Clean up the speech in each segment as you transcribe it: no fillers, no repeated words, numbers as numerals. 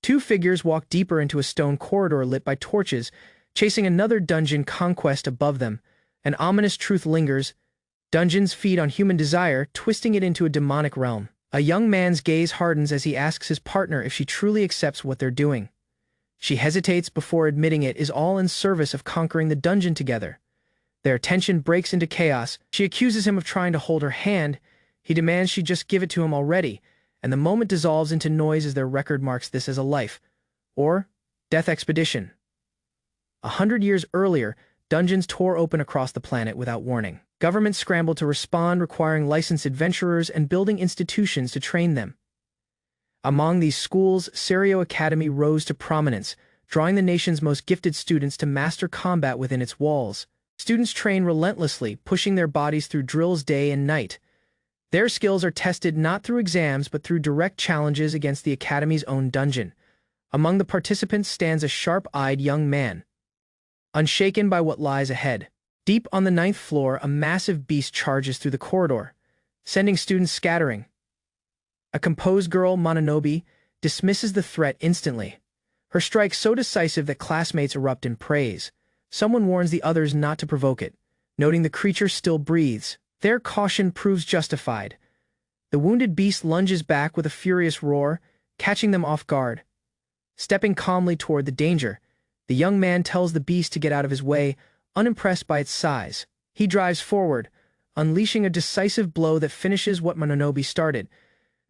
Two figures walk deeper into a stone corridor lit by torches, chasing another dungeon conquest above them. An ominous truth lingers. Dungeons feed on human desire, twisting it into a demonic realm. A young man's gaze hardens as he asks his partner if she truly accepts what they're doing. She hesitates before admitting it is all in service of conquering the dungeon together. Their tension breaks into chaos. She accuses him of trying to hold her hand. He demands she just give it to him already, and the moment dissolves into noise as their record marks this as a life, or death expedition. 100 years earlier, dungeons tore open across the planet without warning. Governments scrambled to respond, requiring licensed adventurers and building institutions to train them. Among these schools, Seiryo Academy rose to prominence, drawing the nation's most gifted students to master combat within its walls. Students train relentlessly, pushing their bodies through drills day and night. Their skills are tested not through exams but through direct challenges against the Academy's own dungeon. Among the participants stands a sharp-eyed young man, unshaken by what lies ahead. Deep on the 9th floor, a massive beast charges through the corridor, sending students scattering. A composed girl, Mononobe, dismisses the threat instantly. Her strike so decisive that classmates erupt in praise. Someone warns the others not to provoke it, noting the creature still breathes. Their caution proves justified. The wounded beast lunges back with a furious roar, catching them off guard. Stepping calmly toward the danger, the young man tells the beast to get out of his way, unimpressed by its size. He drives forward, unleashing a decisive blow that finishes what Mononobe started.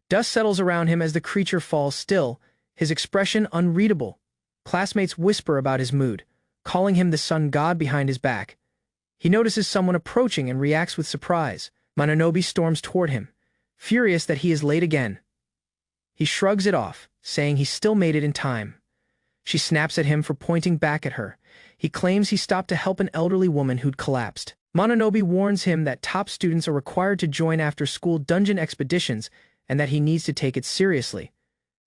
Dust settles around him as the creature falls still, his expression unreadable. Classmates whisper about his mood, calling him the sun god behind his back. He notices someone approaching and reacts with surprise. Mononobe storms toward him, furious that he is late again. He shrugs it off, saying he still made it in time. She snaps at him for pointing back at her. He claims he stopped to help an elderly woman who'd collapsed. Mononobe warns him that top students are required to join after-school dungeon expeditions and that he needs to take it seriously.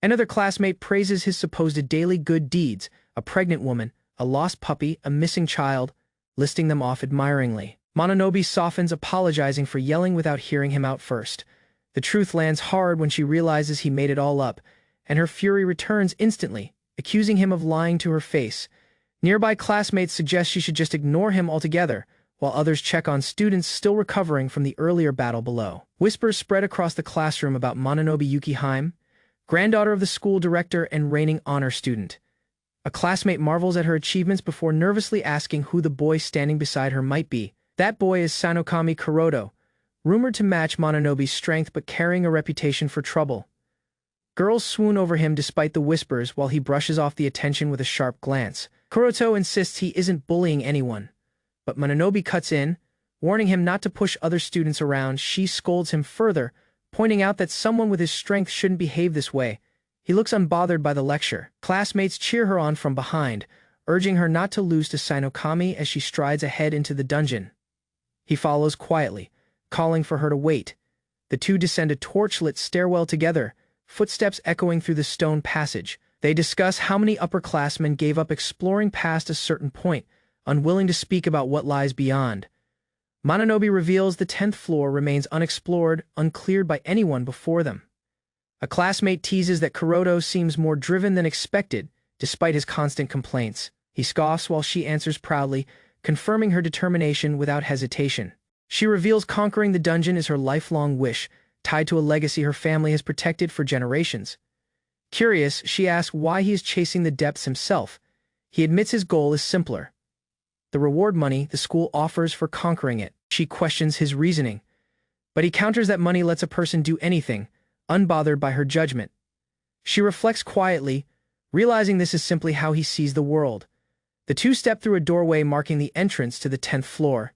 Another classmate praises his supposed daily good deeds, a pregnant woman, a lost puppy, a missing child, listing them off admiringly. Mononobe softens, apologizing for yelling without hearing him out first. The truth lands hard when she realizes he made it all up, and her fury returns instantly, accusing him of lying to her face. Nearby classmates suggest she should just ignore him altogether, while others check on students still recovering from the earlier battle below. Whispers spread across the classroom about Mononobe Yukiheim, granddaughter of the school director and reigning honor student. A classmate marvels at her achievements before nervously asking who the boy standing beside her might be. That boy is Sanokami Kuroto, rumored to match Mononobe's strength but carrying a reputation for trouble. Girls swoon over him despite the whispers while he brushes off the attention with a sharp glance. Kuroto insists he isn't bullying anyone, but Mononobe cuts in, warning him not to push other students around. She scolds him further, pointing out that someone with his strength shouldn't behave this way. He looks unbothered by the lecture. Classmates cheer her on from behind, urging her not to lose to Sanokami as she strides ahead into the dungeon. He follows quietly, calling for her to wait. The two descend a torch-lit stairwell together, footsteps echoing through the stone passage. They discuss how many upperclassmen gave up exploring past a certain point, unwilling to speak about what lies beyond. Mononobe reveals the 10th floor remains unexplored, uncleared by anyone before them. A classmate teases that Kuroto seems more driven than expected, despite his constant complaints. He scoffs while she answers proudly, confirming her determination without hesitation. She reveals conquering the dungeon is her lifelong wish, tied to a legacy her family has protected for generations. Curious, she asks why he is chasing the depths himself. He admits his goal is simpler: the reward money the school offers for conquering it. She questions his reasoning, but he counters that money lets a person do anything, unbothered by her judgment. She reflects quietly, realizing this is simply how he sees the world. The two step through a doorway marking the entrance to the 10th floor.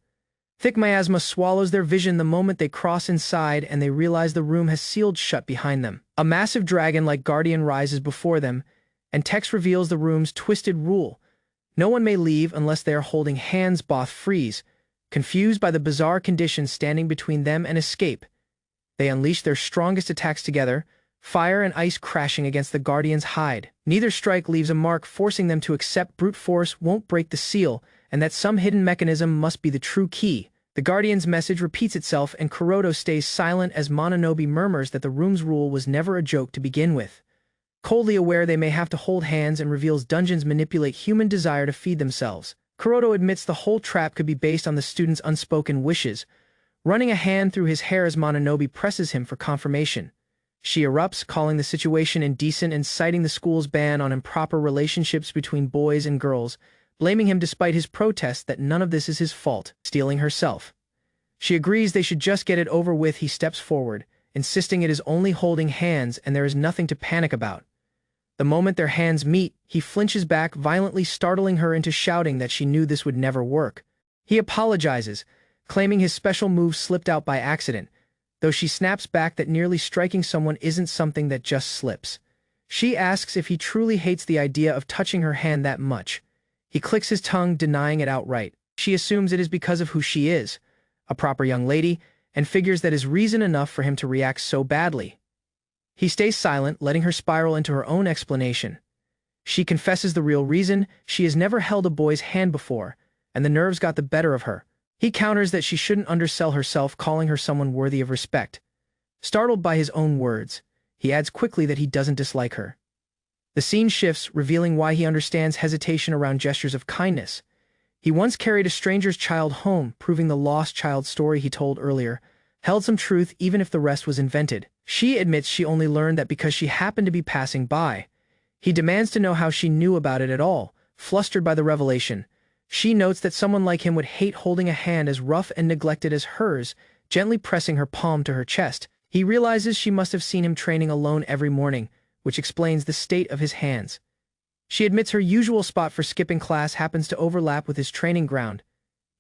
Thick miasma swallows their vision the moment they cross inside and they realize the room has sealed shut behind them. A massive dragon-like guardian rises before them, and text reveals the room's twisted rule. No one may leave unless they are holding hands. Both freeze, confused by the bizarre conditions standing between them and escape. They unleash their strongest attacks together, fire and ice crashing against the guardian's hide. Neither strike leaves a mark, forcing them to accept brute force won't break the seal, and that some hidden mechanism must be the true key. The guardian's message repeats itself, and Kuroto stays silent as Mononobe murmurs that the room's rule was never a joke to begin with. coldly aware they may have to hold hands, and reveals dungeons manipulate human desire to feed themselves. Kuroto admits the whole trap could be based on the student's unspoken wishes, running a hand through his hair as Mononobe presses him for confirmation. She erupts, calling the situation indecent and citing the school's ban on improper relationships between boys and girls, blaming him despite his protest that none of this is his fault, stealing herself. She agrees they should just get it over with. He steps forward, insisting it is only holding hands and there is nothing to panic about. The moment their hands meet, he flinches back, violently startling her into shouting that she knew this would never work. He apologizes, claiming his special move slipped out by accident, though she snaps back that nearly striking someone isn't something that just slips. She asks if he truly hates the idea of touching her hand that much. He clicks his tongue, denying it outright. She assumes it is because of who she is, a proper young lady, and figures that is reason enough for him to react so badly. He stays silent, letting her spiral into her own explanation. She confesses the real reason: she has never held a boy's hand before, and the nerves got the better of her. He counters that she shouldn't undersell herself, calling her someone worthy of respect. Startled by his own words, he adds quickly that he doesn't dislike her. The scene shifts, revealing why he understands hesitation around gestures of kindness. He once carried a stranger's child home, proving the lost child story he told earlier held some truth even if the rest was invented. She admits she only learned that because she happened to be passing by. He demands to know how she knew about it at all, flustered by the revelation. She notes that someone like him would hate holding a hand as rough and neglected as hers, gently pressing her palm to her chest. He realizes she must have seen him training alone every morning, which explains the state of his hands. She admits her usual spot for skipping class happens to overlap with his training ground.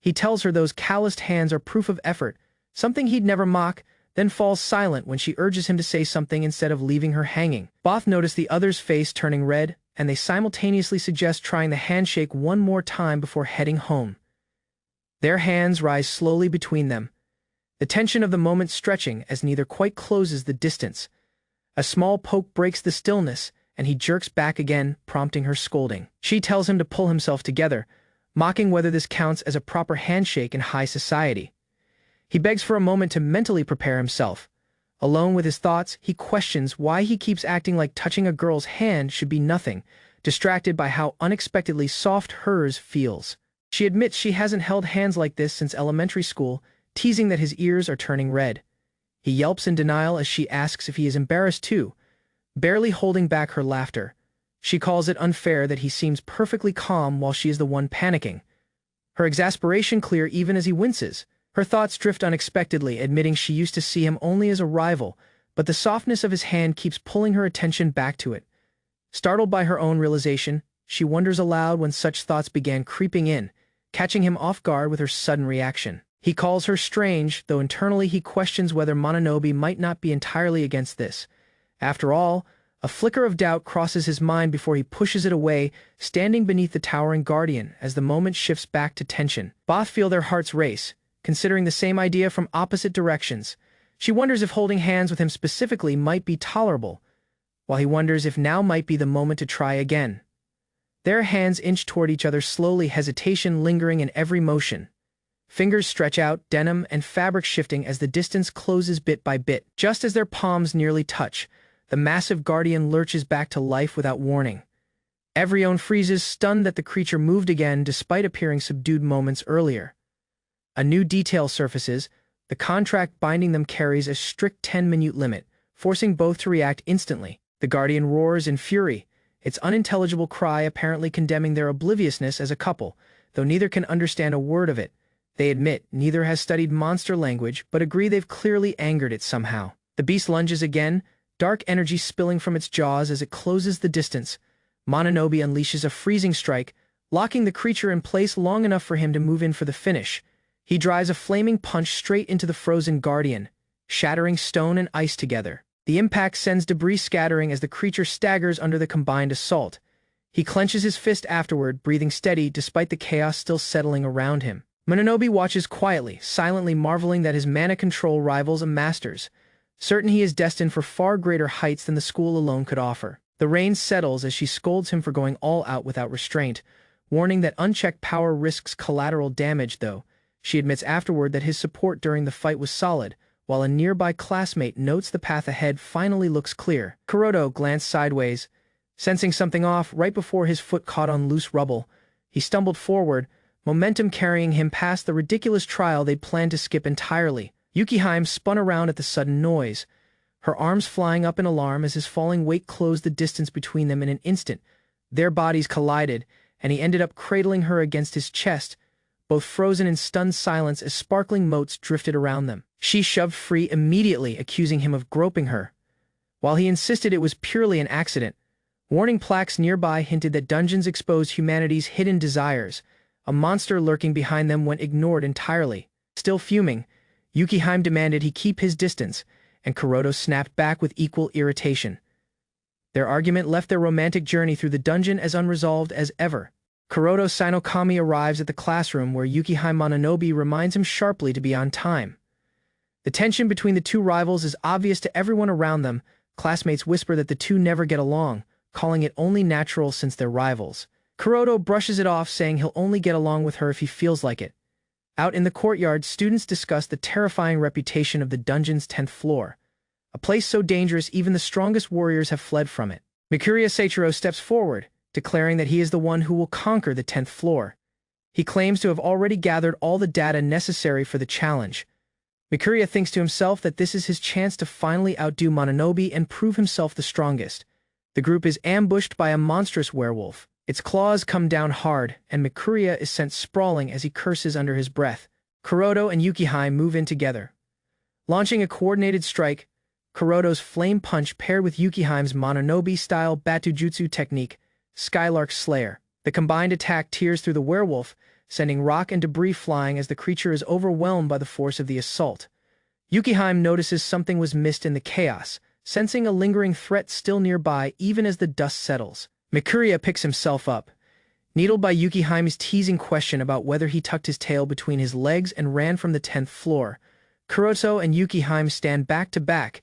He tells her those calloused hands are proof of effort, something he'd never mock, then falls silent when she urges him to say something instead of leaving her hanging. Both notice the other's face turning red, and they simultaneously suggest trying the handshake one more time before heading home. Their hands rise slowly between them, the tension of the moment stretching as neither quite closes the distance. A small poke breaks the stillness, and he jerks back again, prompting her scolding. She tells him to pull himself together, mocking whether this counts as a proper handshake in high society. He begs for a moment to mentally prepare himself. Alone with his thoughts, he questions why he keeps acting like touching a girl's hand should be nothing, distracted by how unexpectedly soft hers feels. She admits she hasn't held hands like this since elementary school, teasing that his ears are turning red. He yelps in denial as she asks if he is embarrassed too, barely holding back her laughter. She calls it unfair that he seems perfectly calm while she is the one panicking. Her exasperation clear even as he winces. Her thoughts drift unexpectedly, admitting she used to see him only as a rival, but the softness of his hand keeps pulling her attention back to it. Startled by her own realization, she wonders aloud when such thoughts began creeping in, catching him off guard with her sudden reaction. He calls her strange, though internally he questions whether Mononobe might not be entirely against this. After all, a flicker of doubt crosses his mind before he pushes it away, standing beneath the towering guardian as the moment shifts back to tension. Both feel their hearts race, considering the same idea from opposite directions. She wonders if holding hands with him specifically might be tolerable, while he wonders if now might be the moment to try again. Their hands inch toward each other slowly, hesitation lingering in every motion. Fingers stretch out, denim and fabric shifting as the distance closes bit by bit. Just as their palms nearly touch, the massive guardian lurches back to life without warning. Everyone freezes, stunned that the creature moved again despite appearing subdued moments earlier. A new detail surfaces. The contract binding them carries a strict 10-minute limit, forcing both to react instantly. The guardian roars in fury, its unintelligible cry apparently condemning their obliviousness as a couple, though neither can understand a word of it. They admit neither has studied monster language, but agree they've clearly angered it somehow. The beast lunges again, dark energy spilling from its jaws as it closes the distance. Mononobe unleashes a freezing strike, locking the creature in place long enough for him to move in for the finish. He drives a flaming punch straight into the frozen guardian, shattering stone and ice together. The impact sends debris scattering as the creature staggers under the combined assault. He clenches his fist afterward, breathing steady despite the chaos still settling around him. Mononobe watches quietly, silently marveling that his mana control rivals a master's, certain he is destined for far greater heights than the school alone could offer. The rain settles as she scolds him for going all out without restraint, warning that unchecked power risks collateral damage though. She admits afterward that his support during the fight was solid, while a nearby classmate notes the path ahead finally looks clear. Kuroto glanced sideways, Sensing something off right before his foot caught on loose rubble, he stumbled forward, momentum carrying him past the ridiculous trial they'd planned to skip entirely. Yukiheim spun around at the sudden noise, her arms flying up in alarm as his falling weight closed the distance between them in an instant. Their bodies collided, and he ended up cradling her against his chest, both frozen in stunned silence as sparkling motes drifted around them. She shoved free immediately, accusing him of groping her. While he insisted it was purely an accident, warning plaques nearby hinted that dungeons exposed humanity's hidden desires. A monster lurking behind them went ignored entirely. Still fuming, Yukiheim demanded he keep his distance, and Kuroto snapped back with equal irritation. Their argument left their romantic journey through the dungeon as unresolved as ever. Kuroto Sinokami arrives at the classroom where Yukiheim Mononobe reminds him sharply to be on time. The tension between the two rivals is obvious to everyone around them. Classmates whisper that the two never get along, calling it only natural since they're rivals. Kuroto brushes it off, saying he'll only get along with her if he feels like it. Out in the courtyard, students discuss the terrifying reputation of the dungeon's 10th floor, a place so dangerous even the strongest warriors have fled from it. Mikuria Seichiro steps forward, declaring that he is the one who will conquer the 10th floor. He claims to have already gathered all the data necessary for the challenge. Mikuria thinks to himself that this is his chance to finally outdo Mononobe and prove himself the strongest. The group is ambushed by a monstrous werewolf. Its claws come down hard, and Mikuria is sent sprawling as he curses under his breath. Kuroto and Yukiheim move in together. Launching a coordinated strike, Kuroto's flame punch paired with Yukiheim's Mononobe-style Batujutsu technique, Skylark Slayer. The combined attack tears through the werewolf, sending rock and debris flying as the creature is overwhelmed by the force of the assault. Yukiheim notices something was missed in the chaos, sensing a lingering threat still nearby even as the dust settles. Mikuria picks himself up, needled by Yukiheim's teasing question about whether he tucked his tail between his legs and ran from the 10th floor. Kuroto and Yukiheim stand back to back,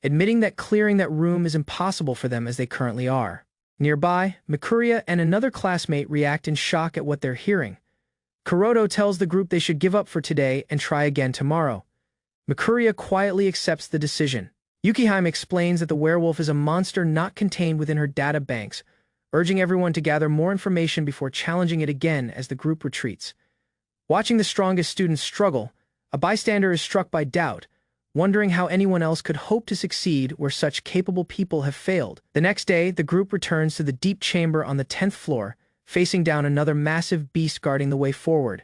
admitting that clearing that room is impossible for them as they currently are. Nearby, Mikuria and another classmate react in shock at what they're hearing. Kuroto tells the group they should give up for today and try again tomorrow. Mikuria quietly accepts the decision. Yukiheim explains that the werewolf is a monster not contained within her data banks, urging everyone to gather more information before challenging it again as the group retreats. Watching the strongest students struggle, a bystander is struck by doubt, wondering how anyone else could hope to succeed where such capable people have failed. The next day, the group returns to the deep chamber on the 10th floor, facing down another massive beast guarding the way forward.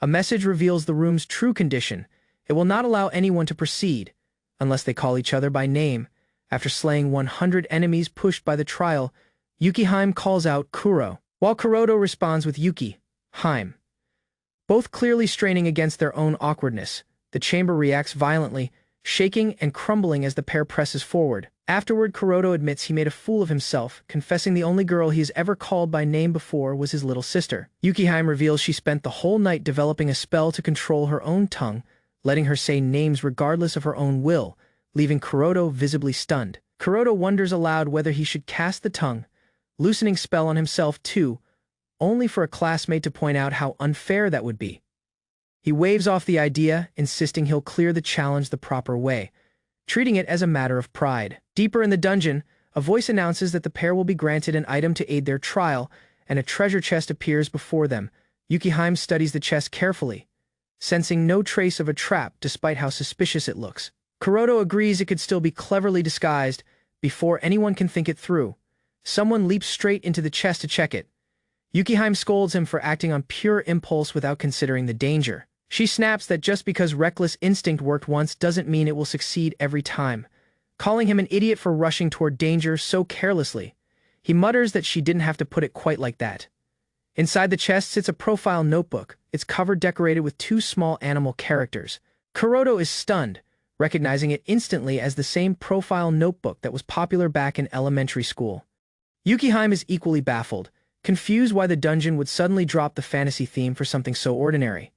A message reveals the room's true condition. It will not allow anyone to proceed, unless they call each other by name. After slaying 100 enemies pushed by the trial, Yukiheim calls out Kuro, while Kuroto responds with Yuki-heim. Both clearly straining against their own awkwardness, the chamber reacts violently, shaking and crumbling as the pair presses forward. Afterward, Kuroto admits he made a fool of himself, confessing the only girl he has ever called by name before was his little sister. Yukiheim reveals she spent the whole night developing a spell to control her own tongue, letting her say names regardless of her own will, leaving Kuroto visibly stunned. Kuroto wonders aloud whether he should cast the tongue, loosening spell on himself too, only for a classmate to point out how unfair that would be. He waves off the idea, insisting he'll clear the challenge the proper way, treating it as a matter of pride. Deeper in the dungeon, a voice announces that the pair will be granted an item to aid their trial, and a treasure chest appears before them. Yukiheim studies the chest carefully, sensing no trace of a trap despite how suspicious it looks. Kuroto agrees it could still be cleverly disguised before anyone can think it through. Someone leaps straight into the chest to check it. Yukiheim scolds him for acting on pure impulse without considering the danger. She snaps that just because reckless instinct worked once doesn't mean it will succeed every time, calling him an idiot for rushing toward danger so carelessly. He mutters that she didn't have to put it quite like that. Inside the chest sits a profile notebook, its cover decorated with 2 small animal characters. Kuroto is stunned, recognizing it instantly as the same profile notebook that was popular back in elementary school. Yukiheim is equally baffled, confused why the dungeon would suddenly drop the fantasy theme for something so ordinary.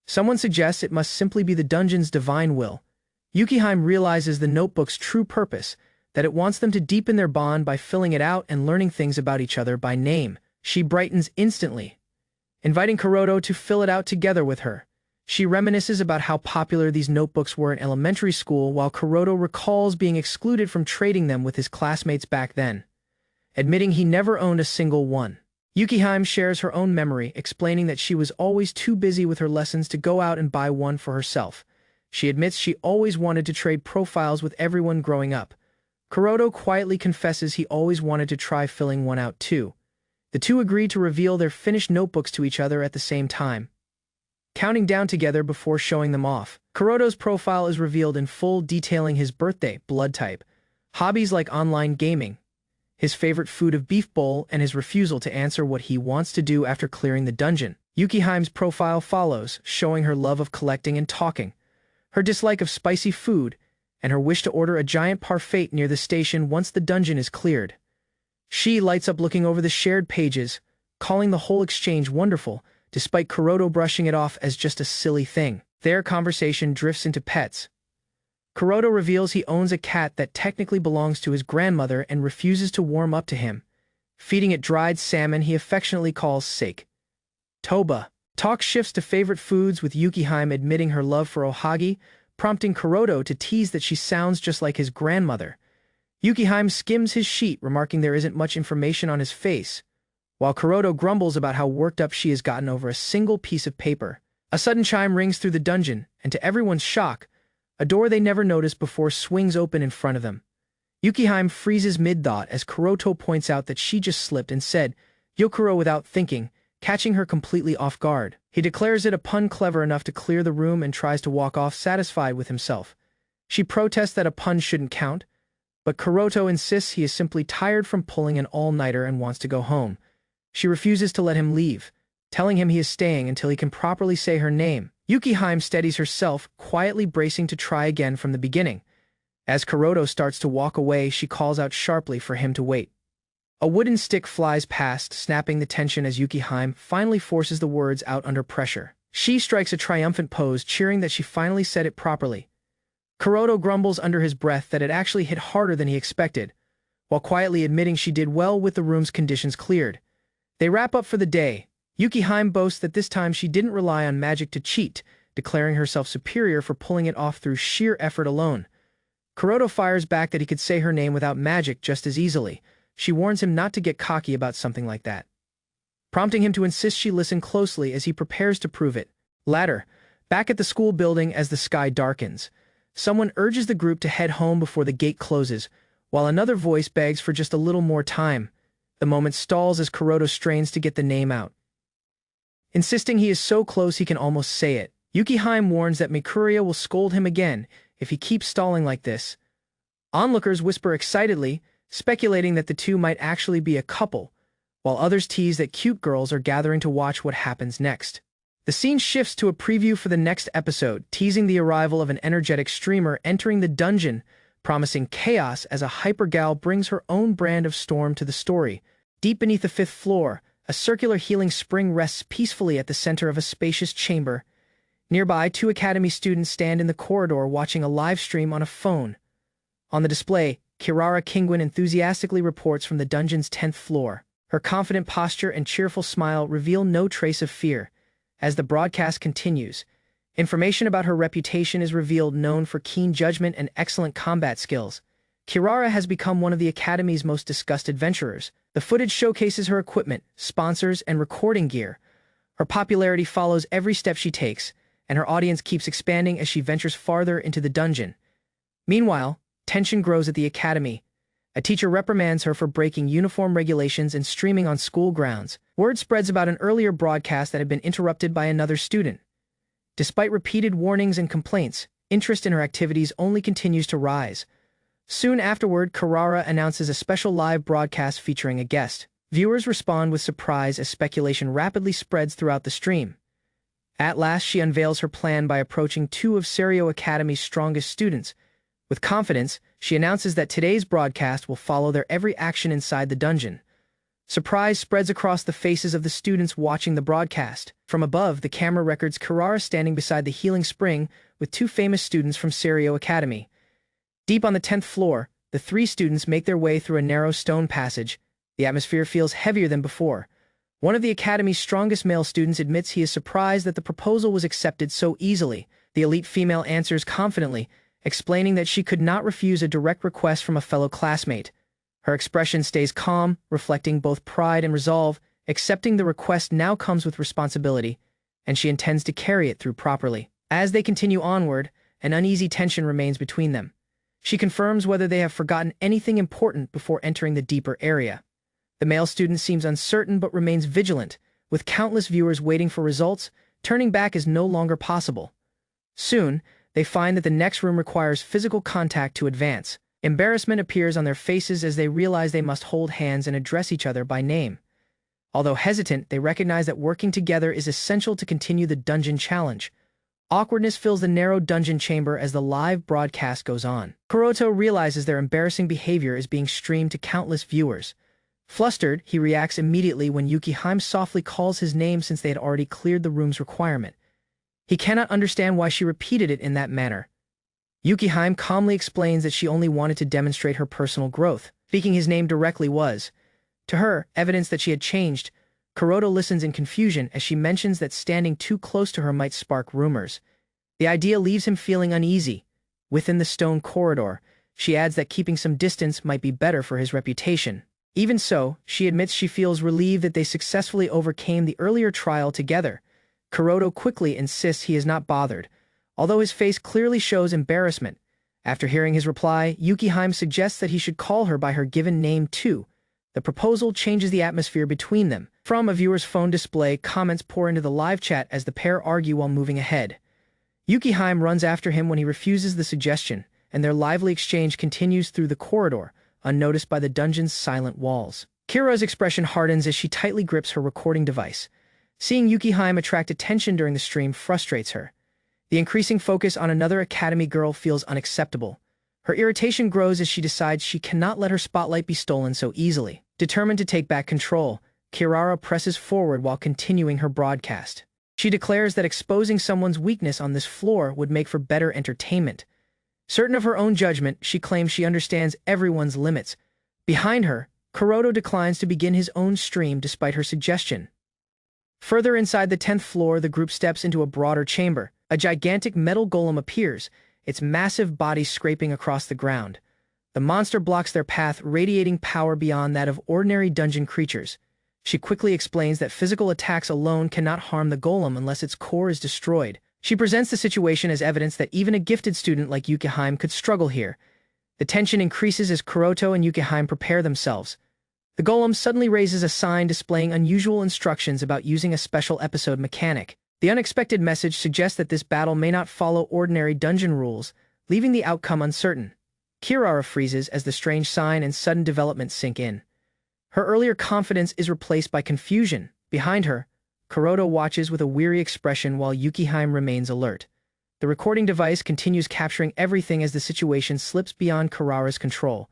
Someone suggests it must simply be the dungeon's divine will. Yukiheim realizes the notebook's true purpose, that it wants them to deepen their bond by filling it out and learning things about each other by name. She brightens instantly, inviting Kuroto to fill it out together with her. She reminisces about how popular these notebooks were in elementary school, while Kuroto recalls being excluded from trading them with his classmates back then. admitting he never owned a single one. Yukihime shares her own memory, explaining that she was always too busy with her lessons to go out and buy one for herself. She admits she always wanted to trade profiles with everyone growing up. Kuroto quietly confesses he always wanted to try filling one out too. The two agree to reveal their finished notebooks to each other at the same time, counting down together before showing them off. Kuroto's profile is revealed in full, detailing his birthday, blood type, hobbies like online gaming, his favorite food of beef bowl, and his refusal to answer what he wants to do after clearing the dungeon. Yukihime's profile follows, showing her love of collecting and talking, her dislike of spicy food, and her wish to order a giant parfait near the station once the dungeon is cleared. She lights up looking over the shared pages, calling the whole exchange wonderful, despite Kuroto brushing it off as just a silly thing. Their conversation drifts into pets. Kuroto reveals he owns a cat that technically belongs to his grandmother and refuses to warm up to him, feeding it dried salmon he affectionately calls sake. Toba. Talk shifts to favorite foods, with Yukihime admitting her love for ohagi, prompting Kuroto to tease that she sounds just like his grandmother. Yukihime skims his sheet, remarking there isn't much information on his face, while Kuroto grumbles about how worked up she has gotten over a single piece of paper. A sudden chime rings through the dungeon, and to everyone's shock, a door they never noticed before swings open in front of them. Yukihime freezes mid-thought as Kuroto points out that she just slipped and said "Yokuro" without thinking, catching her completely off guard. He declares it a pun clever enough to clear the room and tries to walk off satisfied with himself. She protests that a pun shouldn't count, but Kuroto insists he is simply tired from pulling an all-nighter and wants to go home. She refuses to let him leave, telling him he is staying until he can properly say her name. Yukihime steadies herself, quietly bracing to try again from the beginning. As Kuroto starts to walk away, she calls out sharply for him to wait. A wooden stick flies past, snapping the tension as Yukihime finally forces the words out under pressure. She strikes a triumphant pose, cheering that she finally said it properly. Kuroto grumbles under his breath that it actually hit harder than he expected, while quietly admitting she did well with the room's conditions cleared. They wrap up for the day. Yukihime boasts that this time she didn't rely on magic to cheat, declaring herself superior for pulling it off through sheer effort alone. Kuroto fires back that he could say her name without magic just as easily. She warns him not to get cocky about something like that, prompting him to insist she listen closely as he prepares to prove it. Later, back at the school building as the sky darkens, someone urges the group to head home before the gate closes, while another voice begs for just a little more time. The moment stalls as Kuroto strains to get the name out, insisting he is so close he can almost say it. Yukihime warns that Mikuria will scold him again if he keeps stalling like this. Onlookers whisper excitedly, speculating that the two might actually be a couple, while others tease that cute girls are gathering to watch what happens next. The scene shifts to a preview for the next episode, teasing the arrival of an energetic streamer entering the dungeon, promising chaos as a hypergal brings her own brand of storm to the story. Deep beneath the 5th floor, a circular healing spring rests peacefully at the center of a spacious chamber. Nearby, 2 academy students stand in the corridor watching a live stream on a phone. On the display, Kirara Kingwin enthusiastically reports from the dungeon's 10th floor. Her confident posture and cheerful smile reveal no trace of fear. As the broadcast continues, information about her reputation is revealed, known for keen judgment and excellent combat skills. Kirara has become one of the Academy's most discussed adventurers. The footage showcases her equipment, sponsors, and recording gear. Her popularity follows every step she takes, and her audience keeps expanding as she ventures farther into the dungeon. Meanwhile, tension grows at the Academy. A teacher reprimands her for breaking uniform regulations and streaming on school grounds. Word spreads about an earlier broadcast that had been interrupted by another student. Despite repeated warnings and complaints, interest in her activities only continues to rise. Soon afterward, Kirara announces a special live broadcast featuring a guest. Viewers respond with surprise as speculation rapidly spreads throughout the stream. At last, she unveils her plan by approaching 2 of Serio Academy's strongest students. With confidence, she announces that today's broadcast will follow their every action inside the dungeon. Surprise spreads across the faces of the students watching the broadcast. From above, the camera records Kirara standing beside the healing spring with 2 famous students from Serio Academy. Deep on the 10th floor, the 3 students make their way through a narrow stone passage. The atmosphere feels heavier than before. One of the Academy's strongest male students admits he is surprised that the proposal was accepted so easily. The elite female answers confidently, explaining that she could not refuse a direct request from a fellow classmate. Her expression stays calm, reflecting both pride and resolve. Accepting the request now comes with responsibility, and she intends to carry it through properly. As they continue onward, an uneasy tension remains between them. She confirms whether they have forgotten anything important before entering the deeper area. The male student seems uncertain but remains vigilant, with countless viewers waiting for results. Turning back is no longer possible. Soon, they find that the next room requires physical contact to advance. Embarrassment appears on their faces as they realize they must hold hands and address each other by name. Although hesitant, they recognize that working together is essential to continue the dungeon challenge. Awkwardness fills the narrow dungeon chamber as the live broadcast goes on. Kuroto realizes their embarrassing behavior is being streamed to countless viewers. Flustered, he reacts immediately when Yukihime softly calls his name since they had already cleared the room's requirement. He cannot understand why she repeated it in that manner. Yukihime calmly explains that she only wanted to demonstrate her personal growth. Speaking his name directly was, to her, evidence that she had changed. Kuroto listens in confusion as she mentions that standing too close to her might spark rumors. The idea leaves him feeling uneasy. Within the stone corridor, she adds that keeping some distance might be better for his reputation. Even so, she admits she feels relieved that they successfully overcame the earlier trial together. Kuroto quickly insists he is not bothered, although his face clearly shows embarrassment. After hearing his reply, Yukihime suggests that he should call her by her given name too. The proposal changes the atmosphere between them. From a viewer's phone display, comments pour into the live chat as the pair argue while moving ahead. Yukihime runs after him when he refuses the suggestion, and their lively exchange continues through the corridor, unnoticed by the dungeon's silent walls. Kira's expression hardens as she tightly grips her recording device. Seeing Yukihime attract attention during the stream frustrates her. The increasing focus on another academy girl feels unacceptable. Her irritation grows as she decides she cannot let her spotlight be stolen so easily. Determined to take back control, Kirara presses forward while continuing her broadcast. She declares that exposing someone's weakness on this floor would make for better entertainment. Certain of her own judgment, she claims she understands everyone's limits. Behind her, Kuroto declines to begin his own stream despite her suggestion. Further inside the 10th floor, the group steps into a broader chamber. A gigantic metal golem appears, its massive body scraping across the ground. The monster blocks their path, radiating power beyond that of ordinary dungeon creatures. She quickly explains that physical attacks alone cannot harm the golem unless its core is destroyed. She presents the situation as evidence that even a gifted student like Yukihime could struggle here. The tension increases as Kuroto and Yukihime prepare themselves. The golem suddenly raises a sign displaying unusual instructions about using a special episode mechanic. The unexpected message suggests that this battle may not follow ordinary dungeon rules, leaving the outcome uncertain. Kirara freezes as the strange sign and sudden developments sink in. Her earlier confidence is replaced by confusion. Behind her, Kuroto watches with a weary expression while Yukihime remains alert. The recording device continues capturing everything as the situation slips beyond Kirara's control.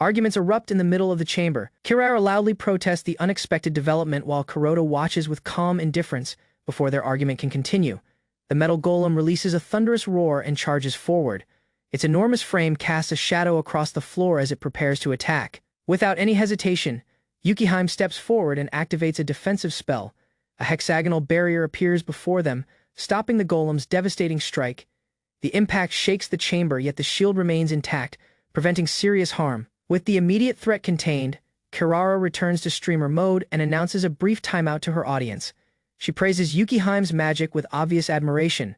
Arguments erupt in the middle of the chamber. Kirara loudly protests the unexpected development while Kuroto watches with calm indifference before their argument can continue. The metal golem releases a thunderous roar and charges forward. Its enormous frame casts a shadow across the floor as it prepares to attack. Without any hesitation, Yukihime steps forward and activates a defensive spell. A hexagonal barrier appears before them, stopping the golem's devastating strike. The impact shakes the chamber, yet the shield remains intact, preventing serious harm. With the immediate threat contained, Kirara returns to streamer mode and announces a brief timeout to her audience. She praises Yukihime's magic with obvious admiration.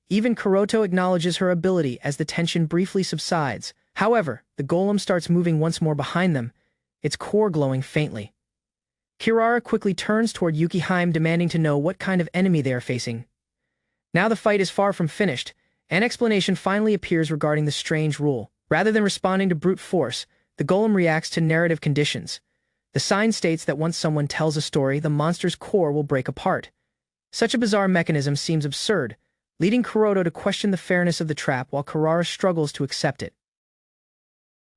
Even Kuroto acknowledges her ability as the tension briefly subsides. However, the golem starts moving once more behind them, its core glowing faintly. Kirara quickly turns toward Yukihime, demanding to know what kind of enemy they are facing. Now the fight is far from finished. An explanation finally appears regarding the strange rule. Rather than responding to brute force, the golem reacts to narrative conditions. The sign states that once someone tells a story, the monster's core will break apart. Such a bizarre mechanism seems absurd, leading Kuroto to question the fairness of the trap while Kirara struggles to accept it.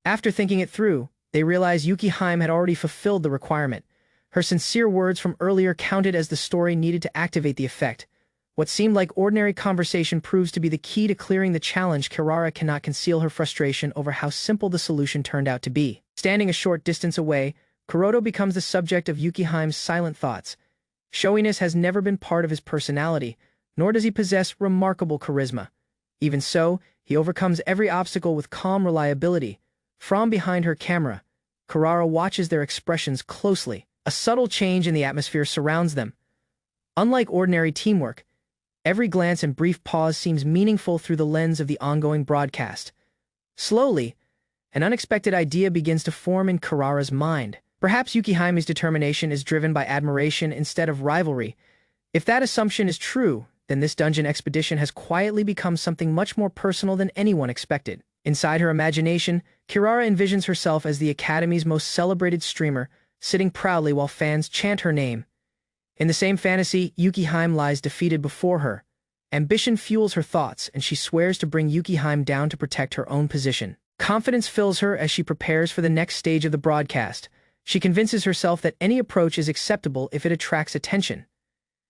After thinking it through, they realize Yukihime had already fulfilled the requirement. Her sincere words from earlier counted as the story needed to activate the effect. What seemed like ordinary conversation proves to be the key to clearing the challenge. Kirara cannot conceal her frustration over how simple the solution turned out to be. Standing a short distance away, Kuroto becomes the subject of Yukihime's silent thoughts. Showiness has never been part of his personality, nor does he possess remarkable charisma. Even so, he overcomes every obstacle with calm reliability. From behind her camera, Kouryaku watches their expressions closely. A subtle change in the atmosphere surrounds them. Unlike ordinary teamwork, every glance and brief pause seems meaningful through the lens of the ongoing broadcast. Slowly, an unexpected idea begins to form in Kouryaku's mind. Perhaps Yukihime's determination is driven by admiration instead of rivalry. If that assumption is true, then this dungeon expedition has quietly become something much more personal than anyone expected. Inside her imagination, Kouryaku envisions herself as the Academy's most celebrated streamer, sitting proudly while fans chant her name. In the same fantasy, Yukihime lies defeated before her. Ambition fuels her thoughts, and she swears to bring Yukihime down to protect her own position. Confidence fills her as she prepares for the next stage of the broadcast. She convinces herself that any approach is acceptable if it attracts attention.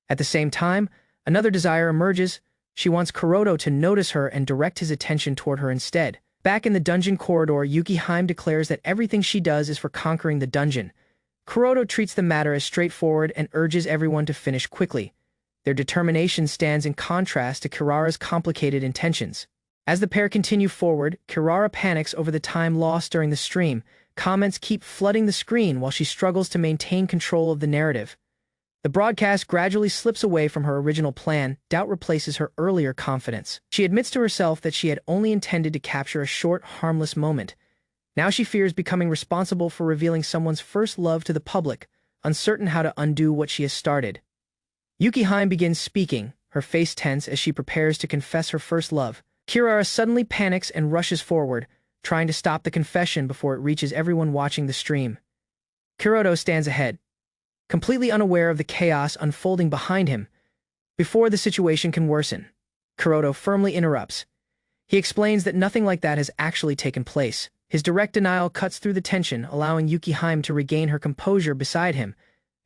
At the same time, another desire emerges. She wants Kouryaku to notice her and direct his attention toward her instead. Back in the dungeon corridor, Yukihime declares that everything she does is for conquering the dungeon. Kouryaku treats the matter as straightforward and urges everyone to finish quickly. Their determination stands in contrast to Kouryaku's complicated intentions. As the pair continue forward, Kouryaku panics over the time lost during the stream. Comments keep flooding the screen while she struggles to maintain control of the narrative. The broadcast gradually slips away from her original plan. Doubt replaces her earlier confidence. She admits to herself that she had only intended to capture a short, harmless moment. Now she fears becoming responsible for revealing someone's first love to the public, uncertain how to undo what she has started. Yukihime begins speaking, her face tense as she prepares to confess her first love. Kouryaku suddenly panics and rushes forward, trying to stop the confession before it reaches everyone watching the stream. Kouryaku stands ahead, completely unaware of the chaos unfolding behind him. Before the situation can worsen, Kouryaku firmly interrupts. He explains that nothing like that has actually taken place. His direct denial cuts through the tension, allowing Yukihime to regain her composure beside him.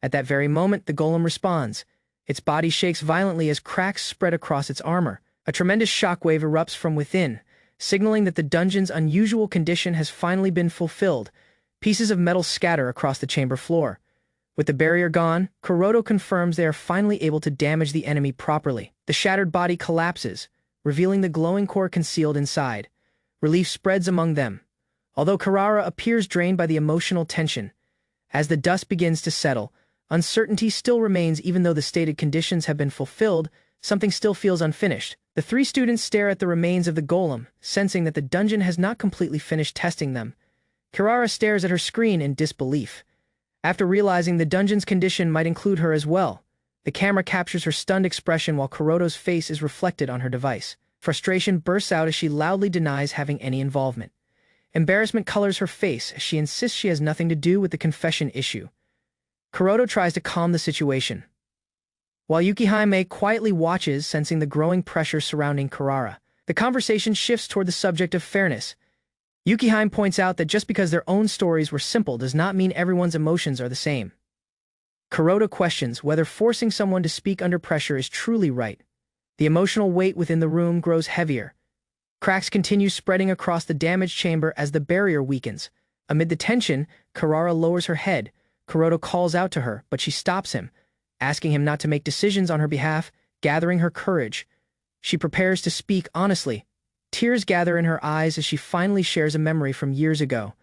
At that very moment, the golem responds. Its body shakes violently as cracks spread across its armor. A tremendous shockwave erupts from within, signaling that the dungeon's unusual condition has finally been fulfilled. Pieces of metal scatter across the chamber floor. With the barrier gone, Kouryaku confirms they are finally able to damage the enemy properly. The shattered body collapses, revealing the glowing core concealed inside. Relief spreads among them, although Kouryaku appears drained by the emotional tension. As the dust begins to settle, uncertainty still remains. Even though the stated conditions have been fulfilled, something still feels unfinished. The three students stare at the remains of the golem, sensing that the dungeon has not completely finished testing them. Kouryaku stares at her screen in disbelief. After realizing the dungeon's condition might include her as well, the camera captures her stunned expression while Kouryaku's face is reflected on her device. Frustration bursts out as she loudly denies having any involvement. Embarrassment colors her face as she insists she has nothing to do with the confession issue. Kouryaku tries to calm the situation, while Yukihime quietly watches, sensing the growing pressure surrounding Kouryaku. The conversation shifts toward the subject of fairness. Yukihime points out that just because their own stories were simple does not mean everyone's emotions are the same. Kouryaku questions whether forcing someone to speak under pressure is truly right. The emotional weight within the room grows heavier. Cracks continue spreading across the damaged chamber as the barrier weakens. Amid the tension, Kouryaku lowers her head. Kouryaku calls out to her, but she stops him, asking him not to make decisions on her behalf. Gathering her courage, she prepares to speak honestly. Tears gather in her eyes as she finally shares a memory from years ago.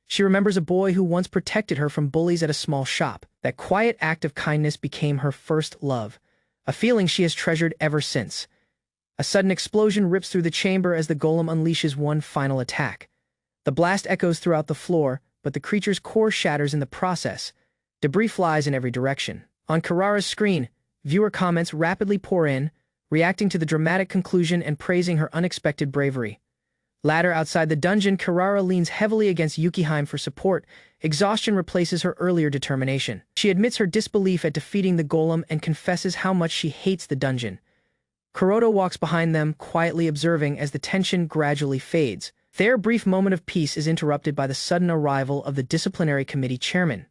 She remembers a boy who once protected her from bullies at a small shop. That quiet act of kindness became her first love, a feeling she has treasured ever since. A sudden explosion rips through the chamber as the golem unleashes one final attack. The blast echoes throughout the floor, but the creature's core shatters in the process. Debris flies in every direction. On Kouryaku's screen, viewer comments rapidly pour in, reacting to the dramatic conclusion and praising her unexpected bravery. Later, outside the dungeon, Kouryaku leans heavily against Yukihime for support. Exhaustion replaces her earlier determination. She admits her disbelief at defeating the golem and confesses how much she hates the dungeon. Kouryaku walks behind them, quietly observing as the tension gradually fades. Their brief moment of peace is interrupted by the sudden arrival of the disciplinary committee chairman.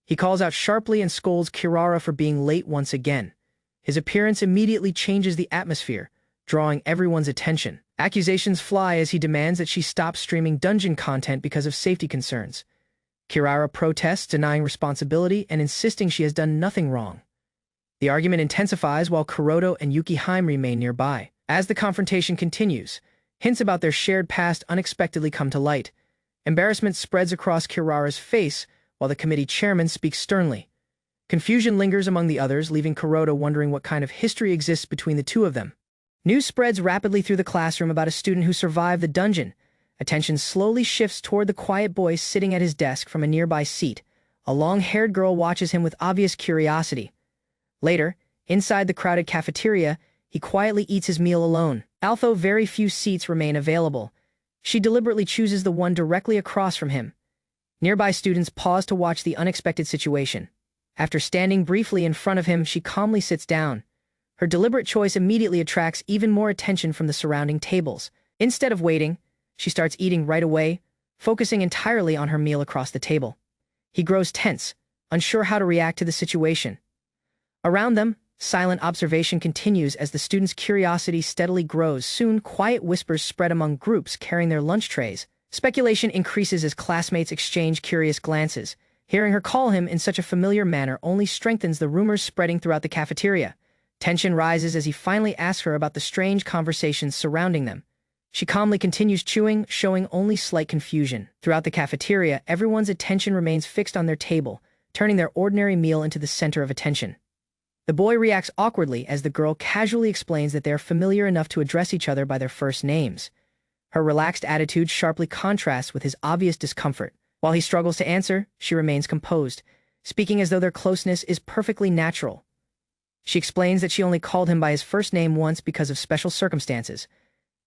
He calls out sharply and scolds Kouryaku for being late once again. His appearance immediately changes the atmosphere, drawing everyone's attention. Accusations fly as he demands that she stop streaming dungeon content because of safety concerns. Kouryaku protests, denying responsibility and insisting she has done nothing wrong. The argument intensifies while Kouryaku and Yukihime remain nearby. As the confrontation continues, hints about their shared past unexpectedly come to light. Embarrassment spreads across Kirara's face while the committee chairman speaks sternly. Confusion lingers among the others, leaving Kuroda wondering what kind of history exists between the two of them. News spreads rapidly through the classroom about a student who survived the dungeon. Attention slowly shifts toward the quiet boy sitting at his desk from a nearby seat. A long-haired girl watches him with obvious curiosity. Later, inside the crowded cafeteria, he quietly eats his meal alone. Although very few seats remain available, she deliberately chooses the one directly across from him. Nearby students pause to watch the unexpected situation. After standing briefly in front of him, she calmly sits down. Her deliberate choice immediately attracts even more attention from the surrounding tables. Instead of waiting, she starts eating right away, focusing entirely on her meal across the table. He grows tense, unsure how to react to the situation. Around them, silent observation continues as the students' curiosity steadily grows. Soon, quiet whispers spread among groups carrying their lunch trays. Speculation increases as classmates exchange curious glances. Hearing her call him in such a familiar manner only strengthens the rumors spreading throughout the cafeteria. Tension rises as he finally asks her about the strange conversations surrounding them. She calmly continues chewing, showing only slight confusion. Throughout the cafeteria, everyone's attention remains fixed on their table, turning their ordinary meal into the center of attention. The boy reacts awkwardly as the girl casually explains that they are familiar enough to address each other by their first names. Her relaxed attitude sharply contrasts with his obvious discomfort. While he struggles to answer, she remains composed, speaking as though their closeness is perfectly natural. She explains that she only called him by his first name once because of special circumstances.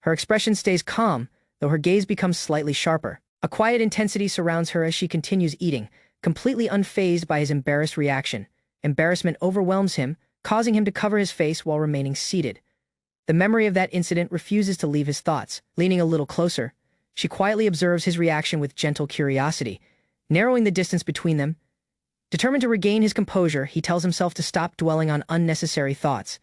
Her expression stays calm, though her gaze becomes slightly sharper. A quiet intensity surrounds her as she continues eating, completely unfazed by his embarrassed reaction. Embarrassment overwhelms him, causing him to cover his face while remaining seated. The memory of that incident refuses to leave his thoughts. Leaning a little closer, she quietly observes his reaction with gentle curiosity, narrowing the distance between them. Determined to regain his composure, he tells himself to stop dwelling on unnecessary thoughts.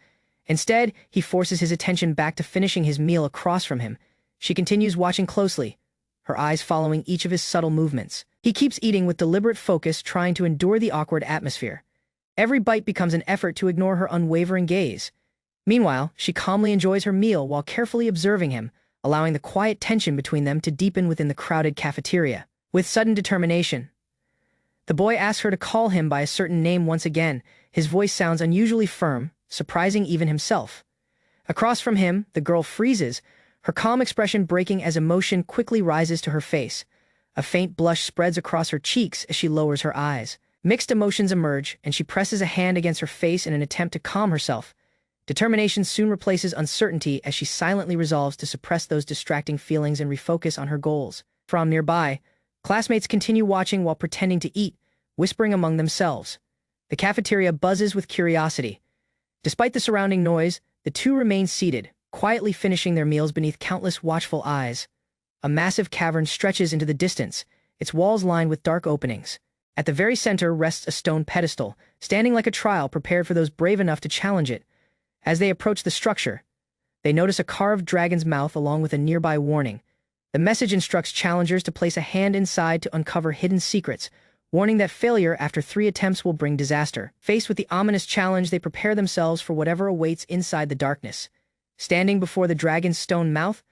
Instead, he forces his attention back to finishing his meal across from him. She continues watching closely, her eyes following each of his subtle movements. He keeps eating with deliberate focus, trying to endure the awkward atmosphere. Every bite becomes an effort to ignore her unwavering gaze. Meanwhile, she calmly enjoys her meal while carefully observing him, allowing the quiet tension between them to deepen within the crowded cafeteria. With sudden determination, the boy asks her to call him by a certain name once again. His voice sounds unusually firm, surprising even himself. Across from him, the girl freezes, her calm expression breaking as emotion quickly rises to her face. A faint blush spreads across her cheeks as she lowers her eyes. Mixed emotions emerge, and she presses a hand against her face in an attempt to calm herself. Determination soon replaces uncertainty as she silently resolves to suppress those distracting feelings and refocus on her goals. From nearby, classmates continue watching while pretending to eat, whispering among themselves. The cafeteria buzzes with curiosity. Despite the surrounding noise, the two remain seated, quietly finishing their meals beneath countless watchful eyes. A massive cavern stretches into the distance, its walls lined with dark openings. At the very center rests a stone pedestal, standing like a trial prepared for those brave enough to challenge it. As they approach the structure, they notice a carved dragon's mouth along with a nearby warning. The message instructs challengers to place a hand inside to uncover hidden secrets, warning that failure after 3 attempts will bring disaster. Faced with the ominous challenge, they prepare themselves for whatever awaits inside the darkness. Standing before the dragon's stone mouth,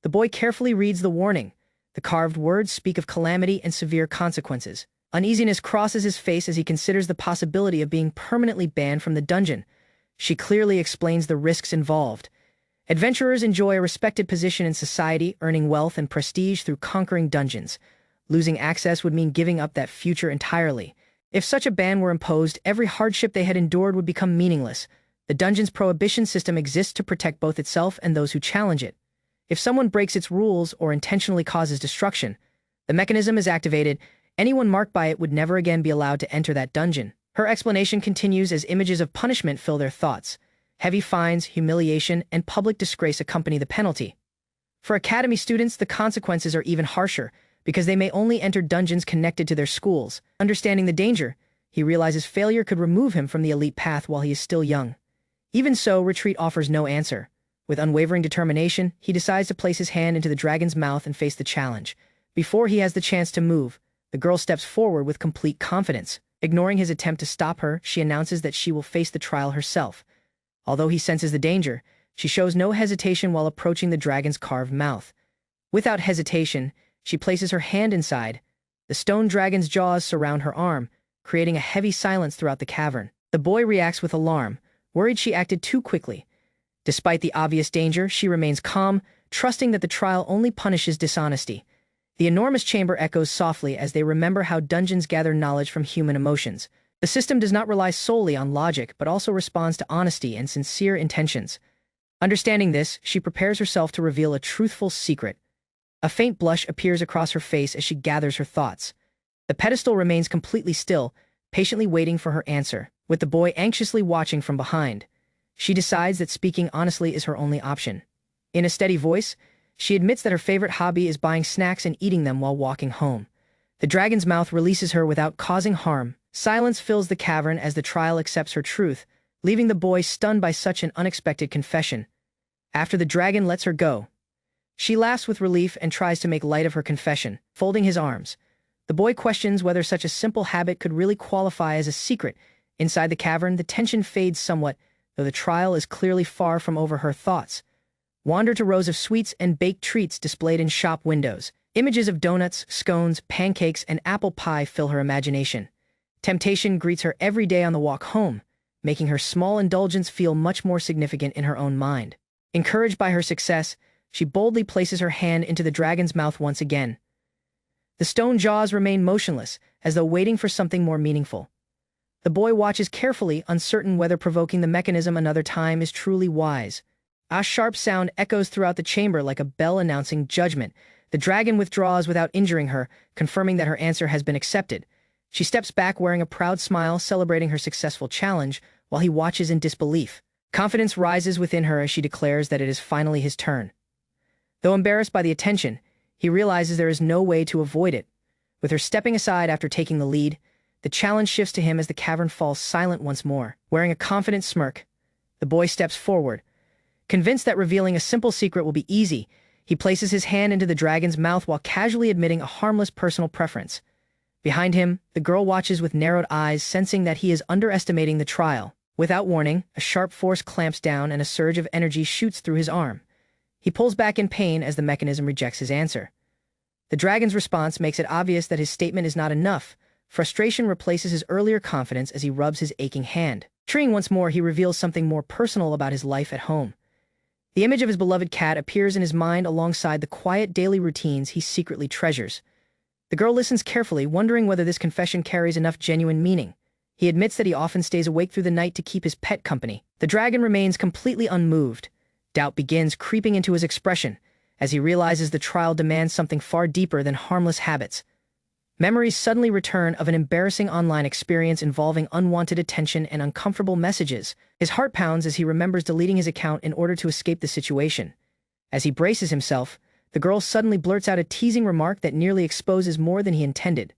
the boy carefully reads the warning. The carved words speak of calamity and severe consequences. Uneasiness crosses his face as he considers the possibility of being permanently banned from the dungeon. She clearly explains the risks involved. Adventurers enjoy a respected position in society, earning wealth and prestige through conquering dungeons. Losing access would mean giving up that future entirely. If such a ban were imposed, every hardship they had endured would become meaningless. The dungeon's prohibition system exists to protect both itself and those who challenge it. If someone breaks its rules or intentionally causes destruction, the mechanism is activated. Anyone marked by it would never again be allowed to enter that dungeon. Her explanation continues as images of punishment fill their thoughts. Heavy fines, humiliation, and public disgrace accompany the penalty. For academy students, the consequences are even harsher, because they may only enter dungeons connected to their schools. Understanding the danger, he realizes failure could remove him from the elite path while he is still young. Even so, retreat offers no answer. With unwavering determination, he decides to place his hand into the dragon's mouth and face the challenge. Before he has the chance to move, the girl steps forward with complete confidence. Ignoring his attempt to stop her, she announces that she will face the trial herself. Although he senses the danger, she shows no hesitation while approaching the dragon's carved mouth. Without hesitation, She places her hand inside. The stone dragon's jaws surround her arm, creating a heavy silence throughout the cavern. The boy reacts with alarm, worried she acted too quickly. Despite the obvious danger, she remains calm, trusting that the trial only punishes dishonesty. The enormous chamber echoes softly as they remember how dungeons gather knowledge from human emotions. The system does not rely solely on logic, but also responds to honesty and sincere intentions. Understanding this, she prepares herself to reveal a truthful secret. A faint blush appears across her face as she gathers her thoughts. The pedestal remains completely still, patiently waiting for her answer, with the boy anxiously watching from behind. She decides that speaking honestly is her only option. In a steady voice, she admits that her favorite hobby is buying snacks and eating them while walking home. The dragon's mouth releases her without causing harm. Silence fills the cavern as the trial accepts her truth, leaving the boy stunned by such an unexpected confession. After the dragon lets her go, she laughs with relief and tries to make light of her confession, folding his arms. The boy questions whether such a simple habit could really qualify as a secret. Inside the cavern, the tension fades somewhat, though the trial is clearly far from over her thoughts. Wander to rows of sweets and baked treats displayed in shop windows. Images of donuts, scones, pancakes, and apple pie fill her imagination. Temptation greets her every day on the walk home, making her small indulgence feel much more significant in her own mind. Encouraged by her success, she boldly places her hand into the dragon's mouth once again. The stone jaws remain motionless, as though waiting for something more meaningful. The boy watches carefully, uncertain whether provoking the mechanism another time is truly wise. A sharp sound echoes throughout the chamber like a bell announcing judgment. The dragon withdraws without injuring her, confirming that her answer has been accepted. She steps back wearing a proud smile, celebrating her successful challenge, while he watches in disbelief. Confidence rises within her as she declares that it is finally his turn. Though embarrassed by the attention, he realizes there is no way to avoid it. With her stepping aside after taking the lead, the challenge shifts to him as the cavern falls silent once more. Wearing a confident smirk, the boy steps forward. Convinced that revealing a simple secret will be easy, he places his hand into the dragon's mouth while casually admitting a harmless personal preference. Behind him, the girl watches with narrowed eyes, sensing that he is underestimating the trial. Without warning, a sharp force clamps down and a surge of energy shoots through his arm. He pulls back in pain as the mechanism rejects his answer. The dragon's response makes it obvious that his statement is not enough. Frustration replaces his earlier confidence as he rubs his aching hand. Treeing once more, he reveals something more personal about his life at home. The image of his beloved cat appears in his mind alongside the quiet daily routines he secretly treasures. The girl listens carefully, wondering whether this confession carries enough genuine meaning. He admits that he often stays awake through the night to keep his pet company. The dragon remains completely unmoved. Doubt begins creeping into his expression, as he realizes the trial demands something far deeper than harmless habits. Memories suddenly return of an embarrassing online experience involving unwanted attention and uncomfortable messages. His heart pounds as he remembers deleting his account in order to escape the situation. As he braces himself, the girl suddenly blurts out a teasing remark that nearly exposes more than he intended.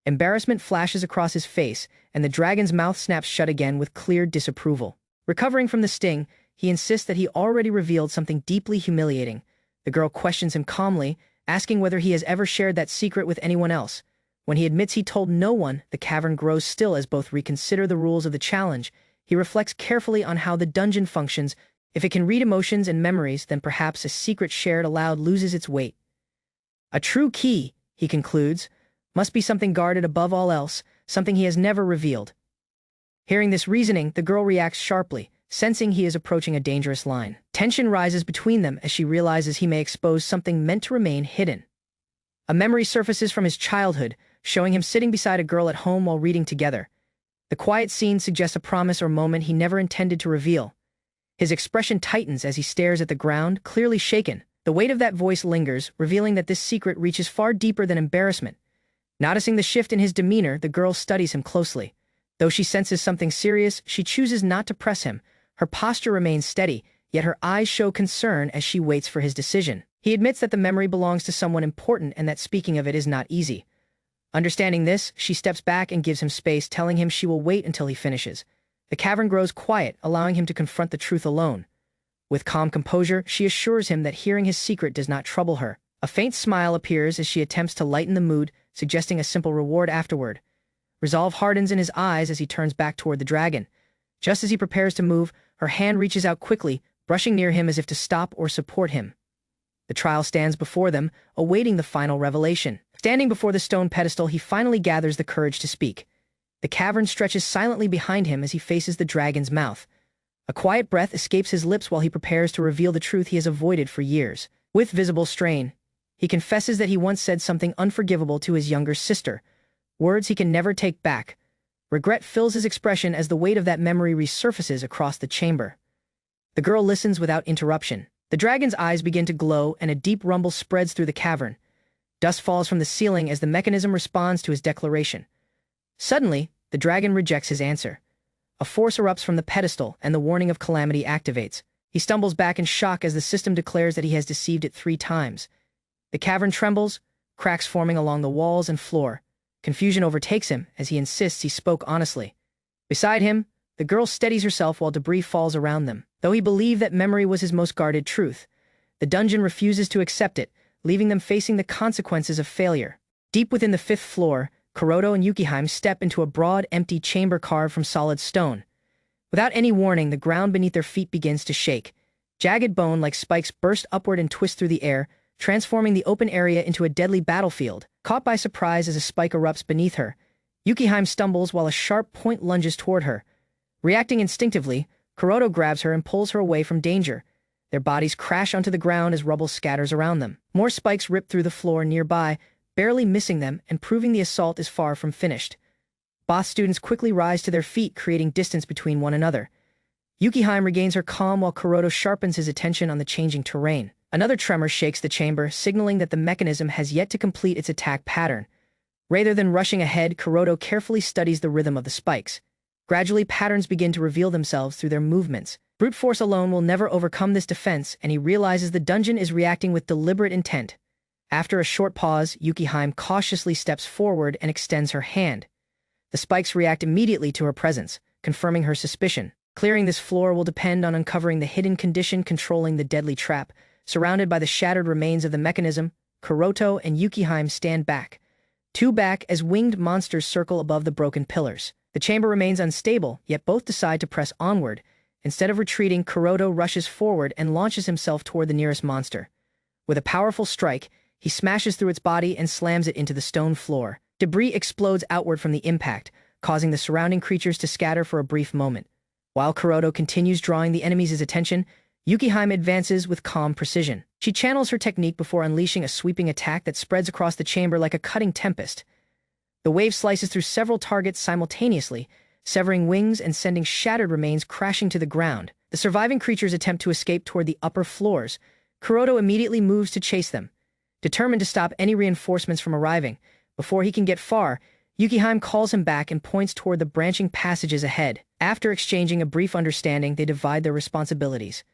Embarrassment flashes across his face, and the dragon's mouth snaps shut again with clear disapproval. Recovering from the sting, he insists that he already revealed something deeply humiliating. The girl questions him calmly, asking whether he has ever shared that secret with anyone else. When he admits he told no one, the cavern grows still as both reconsider the rules of the challenge. He reflects carefully on how the dungeon functions. If it can read emotions and memories, then perhaps a secret shared aloud loses its weight. A true key, he concludes, must be something guarded above all else, something he has never revealed. Hearing this reasoning, the girl reacts sharply, sensing he is approaching a dangerous line. Tension rises between them as she realizes he may expose something meant to remain hidden. A memory surfaces from his childhood, showing him sitting beside a girl at home while reading together. The quiet scene suggests a promise or moment he never intended to reveal. His expression tightens as he stares at the ground, clearly shaken. The weight of that voice lingers, revealing that this secret reaches far deeper than embarrassment. Noticing the shift in his demeanor, the girl studies him closely. Though she senses something serious, she chooses not to press him. Her posture remains steady, yet her eyes show concern as she waits for his decision. He admits that the memory belongs to someone important and that speaking of it is not easy. Understanding this, she steps back and gives him space, telling him she will wait until he finishes. The cavern grows quiet, allowing him to confront the truth alone. With calm composure, she assures him that hearing his secret does not trouble her. A faint smile appears as she attempts to lighten the mood, suggesting a simple reward afterward. Resolve hardens in his eyes as he turns back toward the dragon. Just as he prepares to move, her hand reaches out quickly, brushing near him as if to stop or support him. The trial stands before them, awaiting the final revelation. Standing before the stone pedestal, he finally gathers the courage to speak. The cavern stretches silently behind him as he faces the dragon's mouth. A quiet breath escapes his lips while he prepares to reveal the truth he has avoided for years. With visible strain, he confesses that he once said something unforgivable to his younger sister, words he can never take back. Regret fills his expression as the weight of that memory resurfaces across the chamber. The girl listens without interruption. The dragon's eyes begin to glow, and a deep rumble spreads through the cavern. Dust falls from the ceiling as the mechanism responds to his declaration. Suddenly, the dragon rejects his answer. A force erupts from the pedestal, and the warning of calamity activates. He stumbles back in shock as the system declares that he has deceived it 3 times. The cavern trembles, cracks forming along the walls and floor. Confusion overtakes him as he insists he spoke honestly. Beside him, the girl steadies herself while debris falls around them. Though he believed that memory was his most guarded truth, the dungeon refuses to accept it, leaving them facing the consequences of failure. Deep within the 5th floor, Kuroto and Yukiheim step into a broad, empty chamber carved from solid stone. Without any warning, the ground beneath their feet begins to shake. Jagged bone like spikes burst upward and twist through the air, transforming the open area into a deadly battlefield. Caught by surprise as a spike erupts beneath her, Yukiheim stumbles while a sharp point lunges toward her. Reacting instinctively, Kuroto grabs her and pulls her away from danger. Their bodies crash onto the ground as rubble scatters around them. More spikes rip through the floor nearby, barely missing them and proving the assault is far from finished. Both students quickly rise to their feet, creating distance between one another. Yukiheim regains her calm while Kuroto sharpens his attention on the changing terrain. Another tremor shakes the chamber, signaling that the mechanism has yet to complete its attack pattern. Rather than rushing ahead, Kuroto carefully studies the rhythm of the spikes. Gradually, patterns begin to reveal themselves through their movements. Brute force alone will never overcome this defense, and he realizes the dungeon is reacting with deliberate intent. After a short pause, Yukiheim cautiously steps forward and extends her hand. The spikes react immediately to her presence, confirming her suspicion. Clearing this floor will depend on uncovering the hidden condition controlling the deadly trap. Surrounded by the shattered remains of the mechanism, Kuroto and Yukiheim stand back. 2 back as winged monsters circle above the broken pillars. The chamber remains unstable, yet both decide to press onward. Instead of retreating, Kuroto rushes forward and launches himself toward the nearest monster. With a powerful strike, he smashes through its body and slams it into the stone floor. Debris explodes outward from the impact, causing the surrounding creatures to scatter for a brief moment. While Kuroto continues drawing the enemy's attention, Yukiheim advances with calm precision. She channels her technique before unleashing a sweeping attack that spreads across the chamber like a cutting tempest. The wave slices through several targets simultaneously, severing wings and sending shattered remains crashing to the ground. The surviving creatures attempt to escape toward the upper floors. Kuroto immediately moves to chase them. Determined to stop any reinforcements from arriving, before he can get far, Yukiheim calls him back and points toward the branching passages ahead. After exchanging a brief understanding, they divide their responsibilities.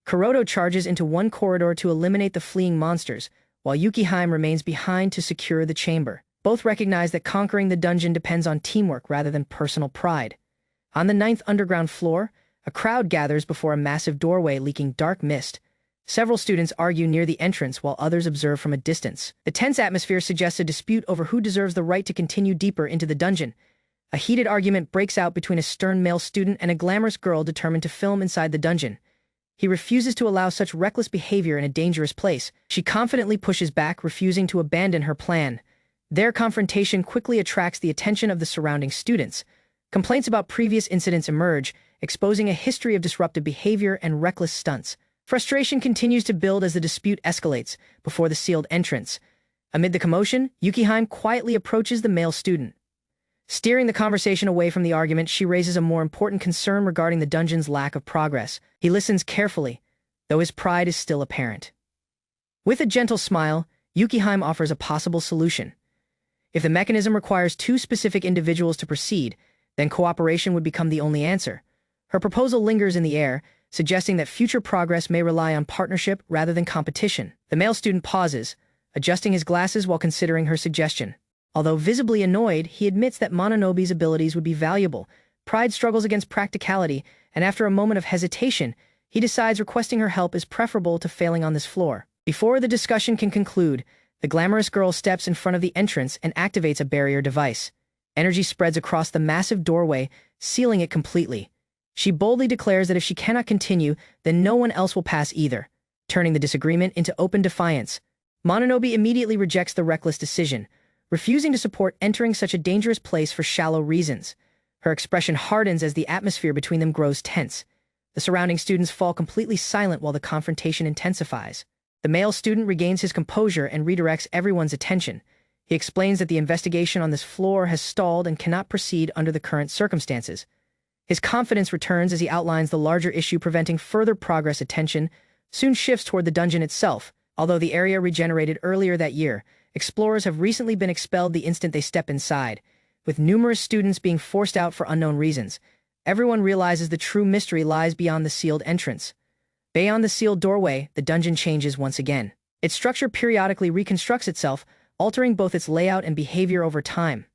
Kuroto charges into one corridor to eliminate the fleeing monsters, while Yukiheim remains behind to secure the chamber. Both recognize that conquering the dungeon depends on teamwork rather than personal pride. On the 9th underground floor, a crowd gathers before a massive doorway leaking dark mist. Several students argue near the entrance while others observe from a distance. The tense atmosphere suggests a dispute over who deserves the right to continue deeper into the dungeon. A heated argument breaks out between a stern male student and a glamorous girl determined to film inside the dungeon. He refuses to allow such reckless behavior in a dangerous place. She confidently pushes back, refusing to abandon her plan. Their confrontation quickly attracts the attention of the surrounding students. Complaints about previous incidents emerge, exposing a history of disruptive behavior and reckless stunts. Frustration continues to build as the dispute escalates before the sealed entrance. Amid the commotion, Yukiheim quietly approaches the male student. Steering the conversation away from the argument, she raises a more important concern regarding the dungeon's lack of progress. He listens carefully, though his pride is still apparent. With a gentle smile, Yukiheim offers a possible solution. If the mechanism requires 2 specific individuals to proceed, then cooperation would become the only answer. Her proposal lingers in the air, suggesting that future progress may rely on partnership rather than competition. The male student pauses, adjusting his glasses while considering her suggestion. Although visibly annoyed, he admits that Mononobe's abilities would be valuable. Pride struggles against practicality, and after a moment of hesitation, he decides requesting her help is preferable to failing on this floor. Before the discussion can conclude, the glamorous girl steps in front of the entrance and activates a barrier device. Energy spreads across the massive doorway, sealing it completely. She boldly declares that if she cannot continue, then no one else will pass either. turning the disagreement into open defiance. Mononobe immediately rejects the reckless decision, refusing to support entering such a dangerous place for shallow reasons. Her expression hardens as the atmosphere between them grows tense. The surrounding students fall completely silent while the confrontation intensifies. The male student regains his composure and redirects everyone's attention. He explains that the investigation on this floor has stalled and cannot proceed under the current circumstances. His confidence returns as he outlines the larger issue preventing further progress. Attention soon shifts toward the dungeon itself. Although the area regenerated earlier that year, explorers have recently been expelled the instant they step inside, with numerous students being forced out for unknown reasons. Everyone realizes the true mystery lies beyond the sealed entrance. Beyond the sealed doorway, the dungeon changes once again. Its structure periodically reconstructs itself, altering both its layout and behavior over time.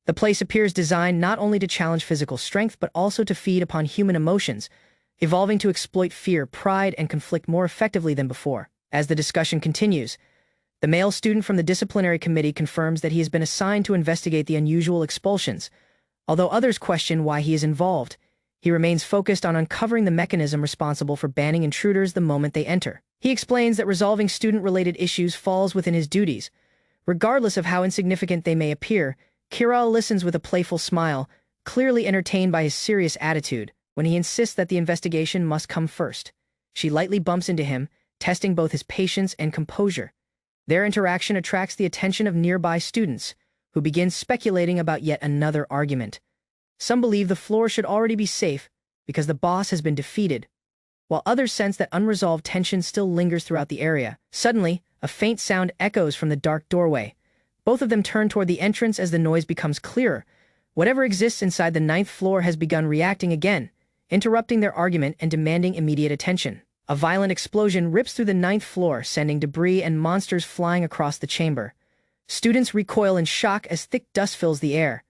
The place appears designed not only to challenge physical strength but also to feed upon human emotions, evolving to exploit fear, pride, and conflict more effectively than before. As the discussion continues, the male student from the disciplinary committee confirms that he has been assigned to investigate the unusual expulsions. Although others question why he is involved, he remains focused on uncovering the mechanism responsible for banning intruders the moment they enter. He explains that resolving student-related issues falls within his duties. Regardless of how insignificant they may appear, Kira listens with a playful smile, clearly entertained by his serious attitude. When he insists that the investigation must come first, she lightly bumps into him, testing both his patience and composure. Their interaction attracts the attention of nearby students, who begin speculating about yet another argument. Some believe the floor should already be safe because the boss has been defeated, while others sense that unresolved tension still lingers throughout the area. Suddenly, a faint sound echoes from the dark doorway. Both of them turn toward the entrance as the noise becomes clearer. Whatever exists inside the 9th floor has begun reacting again, interrupting their argument and demanding immediate attention. A violent explosion rips through the 9th floor, sending debris and monsters flying across the chamber. Students recoil in shock as thick dust fills the air.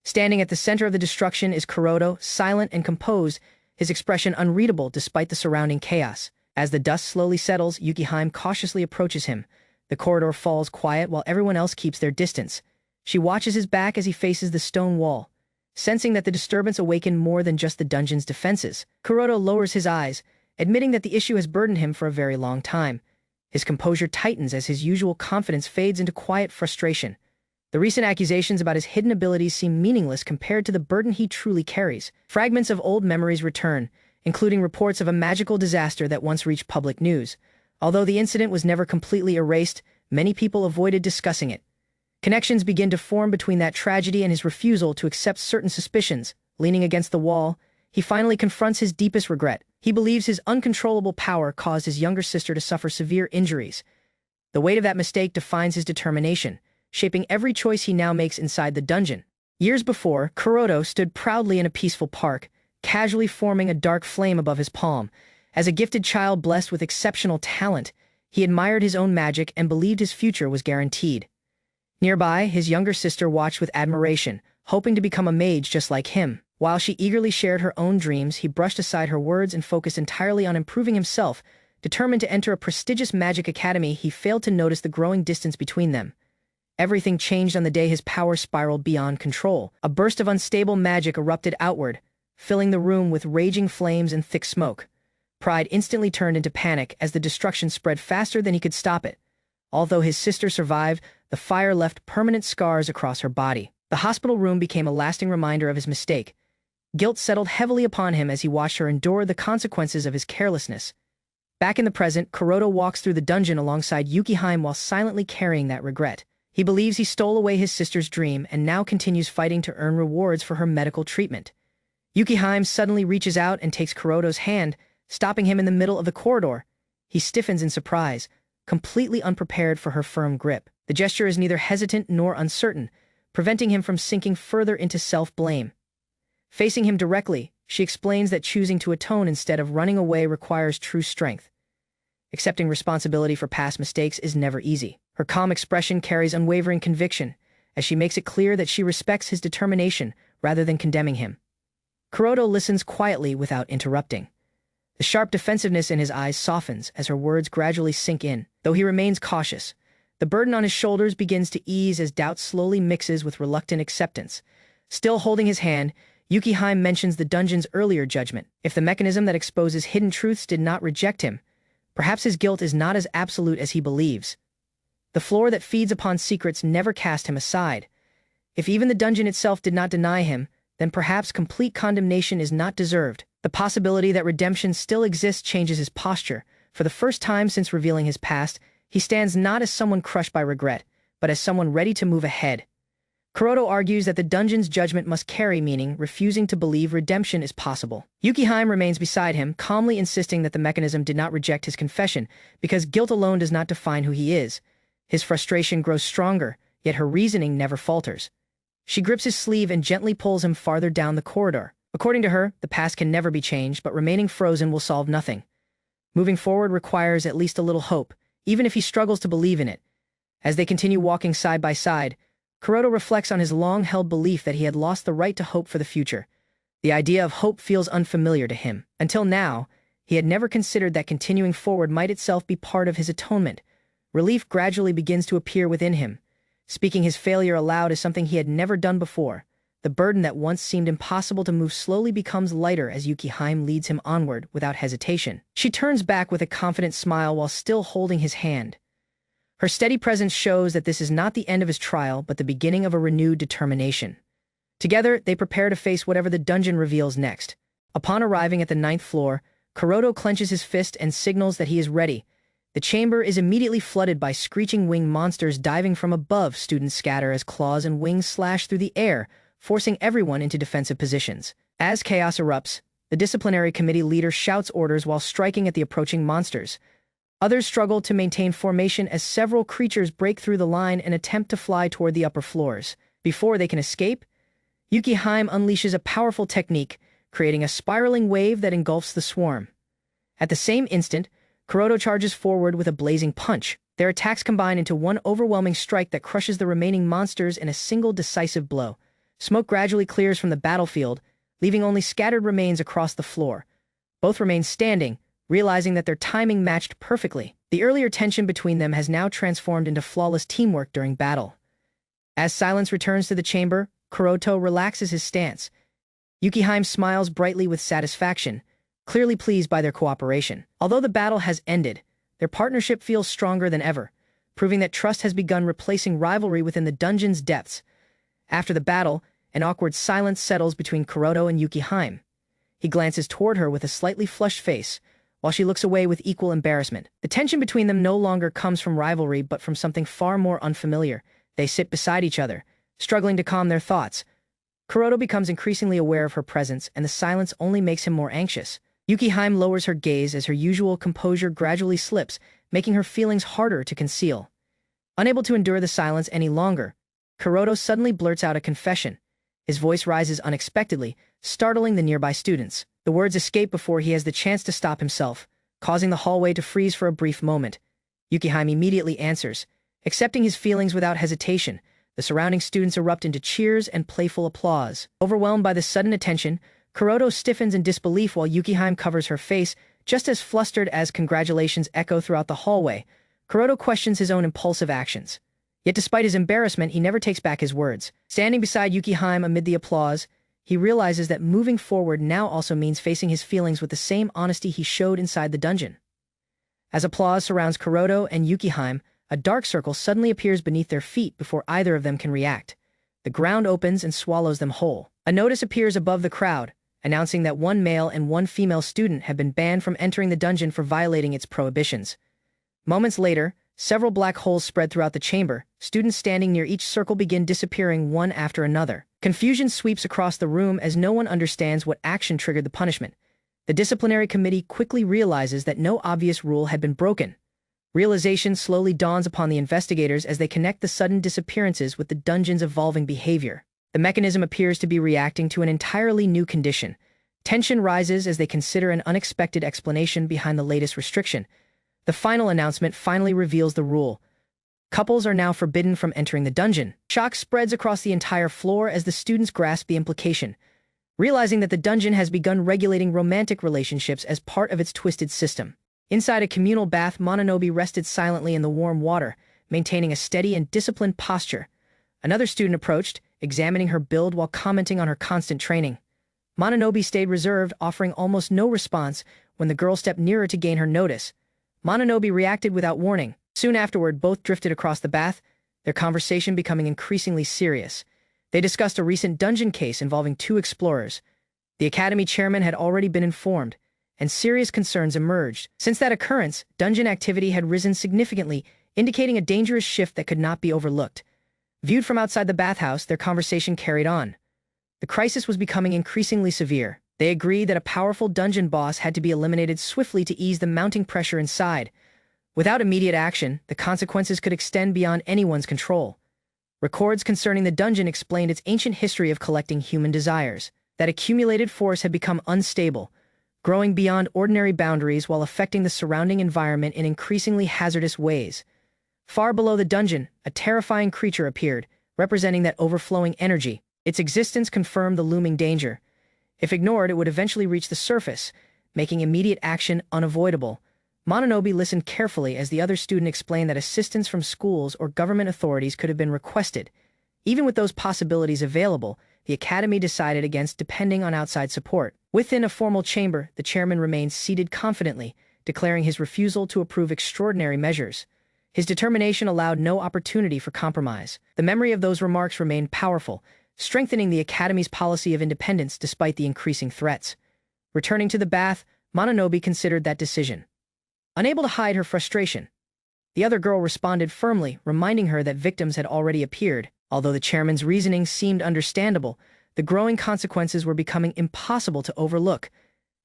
Standing at the center of the destruction is Kuroto, silent and composed, his expression unreadable despite the surrounding chaos. As the dust slowly settles, Yukihime cautiously approaches him. The corridor falls quiet while everyone else keeps their distance. She watches his back as he faces the stone wall, sensing that the disturbance awakened more than just the dungeon's defenses. Kuroto lowers his eyes, admitting that the issue has burdened him for a very long time. His composure tightens as his usual confidence fades into quiet frustration. The recent accusations about his hidden abilities seem meaningless compared to the burden he truly carries. Fragments of old memories return, including reports of a magical disaster that once reached public news. Although the incident was never completely erased, many people avoided discussing it. Connections begin to form between that tragedy and his refusal to accept certain suspicions. Leaning against the wall, he finally confronts his deepest regret. He believes his uncontrollable power caused his younger sister to suffer severe injuries. The weight of that mistake defines his determination, shaping every choice he now makes inside the dungeon. Years before, Kuroto stood proudly in a peaceful park, casually forming a dark flame above his palm. As a gifted child blessed with exceptional talent, he admired his own magic and believed his future was guaranteed. Nearby, his younger sister watched with admiration, hoping to become a mage just like him. While she eagerly shared her own dreams, he brushed aside her words and focused entirely on improving himself. Determined to enter a prestigious magic academy, he failed to notice the growing distance between them. Everything changed on the day his power spiraled beyond control. A burst of unstable magic erupted outward, filling the room with raging flames and thick smoke. Pride instantly turned into panic as the destruction spread faster than he could stop it. Although his sister survived, the fire left permanent scars across her body. The hospital room became a lasting reminder of his mistake. Guilt settled heavily upon him as he watched her endure the consequences of his carelessness. Back in the present, Kuroto walks through the dungeon alongside Yukihime while silently carrying that regret. He believes he stole away his sister's dream and now continues fighting to earn rewards for her medical treatment. Yukihime suddenly reaches out and takes Kuroto's hand, stopping him in the middle of the corridor. He stiffens in surprise, completely unprepared for her firm grip. The gesture is neither hesitant nor uncertain, preventing him from sinking further into self-blame. Facing him directly, she explains that choosing to atone instead of running away requires true strength. Accepting responsibility for past mistakes is never easy. Her calm expression carries unwavering conviction, as she makes it clear that she respects his determination rather than condemning him. Kuroto listens quietly without interrupting. The sharp defensiveness in his eyes softens as her words gradually sink in. Though he remains cautious, the burden on his shoulders begins to ease as doubt slowly mixes with reluctant acceptance. Still holding his hand, Yukihime mentions the dungeon's earlier judgment. If the mechanism that exposes hidden truths did not reject him, Perhaps his guilt is not as absolute as he believes. The floor that feeds upon secrets never cast him aside. If even the dungeon itself did not deny him, then perhaps complete condemnation is not deserved. The possibility that redemption still exists changes his posture. For the first time since revealing his past, he stands not as someone crushed by regret, but as someone ready to move ahead. Kuroto argues that the dungeon's judgment must carry meaning, refusing to believe redemption is possible. Yukihime remains beside him, calmly insisting that the mechanism did not reject his confession, because guilt alone does not define who he is. His frustration grows stronger, yet her reasoning never falters. She grips his sleeve and gently pulls him farther down the corridor. According to her, the past can never be changed, but remaining frozen will solve nothing. Moving forward requires at least a little hope, even if he struggles to believe in it. As they continue walking side by side, Kuroto reflects on his long-held belief that he had lost the right to hope for the future. The idea of hope feels unfamiliar to him. Until now, he had never considered that continuing forward might itself be part of his atonement. Relief gradually begins to appear within him. Speaking his failure aloud is something he had never done before. The burden that once seemed impossible to move slowly becomes lighter as Yukihime leads him onward without hesitation. She turns back with a confident smile while still holding his hand. Her steady presence shows that this is not the end of his trial, but the beginning of a renewed determination. Together, they prepare to face whatever the dungeon reveals next. Upon arriving at the 9th floor, Kuroto clenches his fist and signals that he is ready. The chamber is immediately flooded by screeching wing monsters diving from above. Students scatter as claws and wings slash through the air, forcing everyone into defensive positions. As chaos erupts, the disciplinary committee leader shouts orders while striking at the approaching monsters. Others struggle to maintain formation as several creatures break through the line and attempt to fly toward the upper floors. Before they can escape, Yukihime unleashes a powerful technique, creating a spiraling wave that engulfs the swarm. At the same instant, Kuroto charges forward with a blazing punch. Their attacks combine into one overwhelming strike that crushes the remaining monsters in a single decisive blow. Smoke gradually clears from the battlefield, leaving only scattered remains across the floor. Both remain standing, realizing that their timing matched perfectly. The earlier tension between them has now transformed into flawless teamwork during battle. As silence returns to the chamber, Kuroto relaxes his stance. Yukihime smiles brightly with satisfaction, clearly pleased by their cooperation. Although the battle has ended, their partnership feels stronger than ever, proving that trust has begun replacing rivalry within the dungeon's depths. After the battle, an awkward silence settles between Kuroto and Yukihime. He glances toward her with a slightly flushed face, while she looks away with equal embarrassment. The tension between them no longer comes from rivalry but from something far more unfamiliar. They sit beside each other, struggling to calm their thoughts. Kuroto becomes increasingly aware of her presence, and the silence only makes him more anxious. Yukihime lowers her gaze as her usual composure gradually slips, making her feelings harder to conceal. Unable to endure the silence any longer, Kuroto suddenly blurts out a confession. His voice rises unexpectedly, startling the nearby students. The words escape before he has the chance to stop himself, causing the hallway to freeze for a brief moment. Yukihime immediately answers, accepting his feelings without hesitation. The surrounding students erupt into cheers and playful applause. Overwhelmed by the sudden attention, Kuroto stiffens in disbelief while Yukihime covers her face, just as flustered as congratulations echo throughout the hallway. Kuroto questions his own impulsive actions. Yet despite his embarrassment, he never takes back his words. Standing beside Yukihime amid the applause, he realizes that moving forward now also means facing his feelings with the same honesty he showed inside the dungeon. As applause surrounds Kuroto and Yukihime, a dark circle suddenly appears beneath their feet before either of them can react. The ground opens and swallows them whole. A notice appears above the crowd, announcing that one male and one female student have been banned from entering the dungeon for violating its prohibitions. Moments later, several black holes spread throughout the chamber. Students standing near each circle begin disappearing one after another. Confusion sweeps across the room as no one understands what action triggered the punishment. The disciplinary committee quickly realizes that no obvious rule had been broken. Realization slowly dawns upon the investigators as they connect the sudden disappearances with the dungeon's evolving behavior. The mechanism appears to be reacting to an entirely new condition. Tension rises as they consider an unexpected explanation behind the latest restriction. The final announcement finally reveals the rule. Couples are now forbidden from entering the dungeon. Shock spreads across the entire floor as the students grasp the implication, realizing that the dungeon has begun regulating romantic relationships as part of its twisted system. Inside a communal bath, Mononobe rested silently in the warm water, maintaining a steady and disciplined posture. Another student approached, examining her build while commenting on her constant training. Mononobe stayed reserved, offering almost no response when the girl stepped nearer to gain her notice. Mononobe reacted without warning. Soon afterward, both drifted across the bath, their conversation becoming increasingly serious. They discussed a recent dungeon case involving two explorers. The academy chairman had already been informed, and serious concerns emerged. Since that occurrence, dungeon activity had risen significantly, indicating a dangerous shift that could not be overlooked. Viewed from outside the bathhouse, their conversation carried on. The crisis was becoming increasingly severe. They agreed that a powerful dungeon boss had to be eliminated swiftly to ease the mounting pressure inside. Without immediate action, the consequences could extend beyond anyone's control. Records concerning the dungeon explained its ancient history of collecting human desires. That accumulated force had become unstable, growing beyond ordinary boundaries while affecting the surrounding environment in increasingly hazardous ways. Far below the dungeon, a terrifying creature appeared, representing that overflowing energy. Its existence confirmed the looming danger. If ignored, it would eventually reach the surface, making immediate action unavoidable. Mononobe listened carefully as the other student explained that assistance from schools or government authorities could have been requested. Even with those possibilities available, the academy decided against depending on outside support. Within a formal chamber, the chairman remained seated confidently, declaring his refusal to approve extraordinary measures. His determination allowed no opportunity for compromise. The memory of those remarks remained powerful, strengthening the academy's policy of independence despite the increasing threats. Returning to the bath, Mononobe considered that decision. Unable to hide her frustration, the other girl responded firmly, reminding her that victims had already appeared. Although the chairman's reasoning seemed understandable, the growing consequences were becoming impossible to overlook.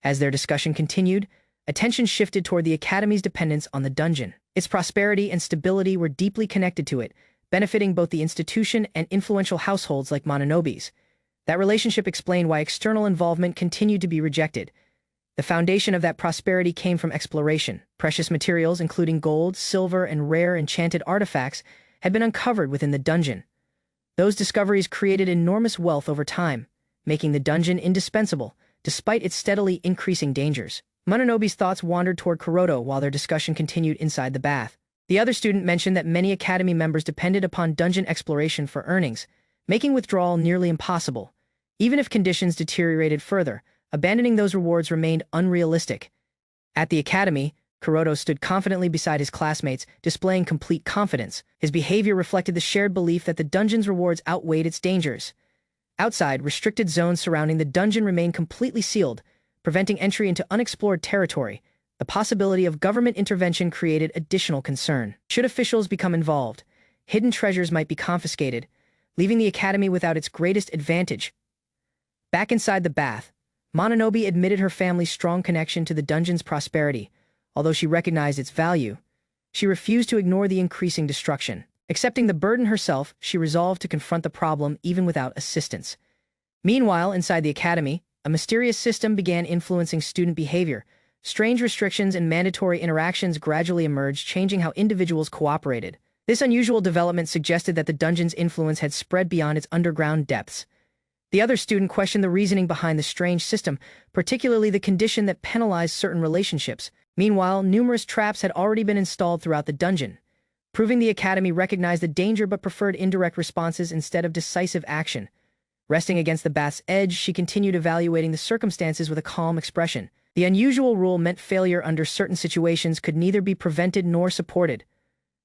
As their discussion continued, attention shifted toward the academy's dependence on the dungeon. Its prosperity and stability were deeply connected to it, benefiting both the institution and influential households like Mononobe's. That relationship explained why external involvement continued to be rejected. The foundation of that prosperity came from exploration. Precious materials, including gold, silver, and rare enchanted artifacts, had been uncovered within the dungeon. Those discoveries created enormous wealth over time, making the dungeon indispensable, despite its steadily increasing dangers. Mononobe's thoughts wandered toward Kuroto while their discussion continued inside the bath. The other student mentioned that many academy members depended upon dungeon exploration for earnings, making withdrawal nearly impossible. Even if conditions deteriorated further, abandoning those rewards remained unrealistic. At the academy, Kuroto stood confidently beside his classmates, displaying complete confidence. His behavior reflected the shared belief that the dungeon's rewards outweighed its dangers. Outside, restricted zones surrounding the dungeon remained completely sealed, preventing entry into unexplored territory. The possibility of government intervention created additional concern. Should officials become involved, hidden treasures might be confiscated, leaving the academy without its greatest advantage. Back inside the bath, Mononobe admitted her family's strong connection to the dungeon's prosperity. Although she recognized its value, she refused to ignore the increasing destruction. Accepting the burden herself, she resolved to confront the problem even without assistance. Meanwhile, inside the academy, a mysterious system began influencing student behavior. Strange restrictions and mandatory interactions gradually emerged, changing how individuals cooperated. This unusual development suggested that the dungeon's influence had spread beyond its underground depths. The other student questioned the reasoning behind the strange system, particularly the condition that penalized certain relationships. Meanwhile, numerous traps had already been installed throughout the dungeon, proving the academy recognized the danger but preferred indirect responses instead of decisive action. Resting against the bath's edge, she continued evaluating the circumstances with a calm expression. The unusual rule meant failure under certain situations could neither be prevented nor supported.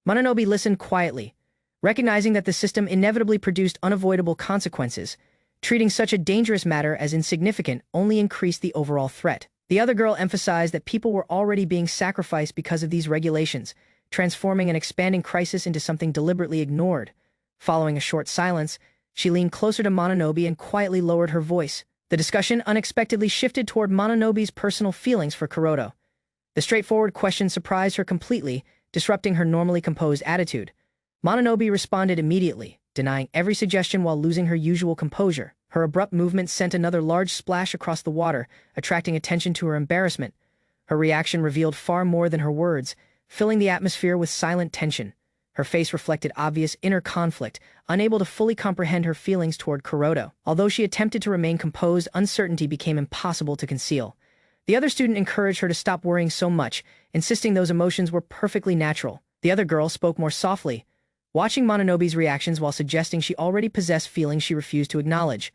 Mononobe listened quietly, recognizing that the system inevitably produced unavoidable consequences. Treating such a dangerous matter as insignificant only increased the overall threat. The other girl emphasized that people were already being sacrificed because of these regulations, transforming an expanding crisis into something deliberately ignored. Following a short silence, she leaned closer to Mononobe and quietly lowered her voice. The discussion unexpectedly shifted toward Mononobe's personal feelings for Kuroto. The straightforward question surprised her completely, disrupting her normally composed attitude. Mononobe responded immediately, denying every suggestion while losing her usual composure. Her abrupt movement sent another large splash across the water, attracting attention to her embarrassment. Her reaction revealed far more than her words, filling the atmosphere with silent tension. Her face reflected obvious inner conflict, unable to fully comprehend her feelings toward Kuroto. Although she attempted to remain composed, uncertainty became impossible to conceal. The other student encouraged her to stop worrying so much, insisting those emotions were perfectly natural. The other girl spoke more softly, watching Mononobe's reactions while suggesting she already possessed feelings she refused to acknowledge.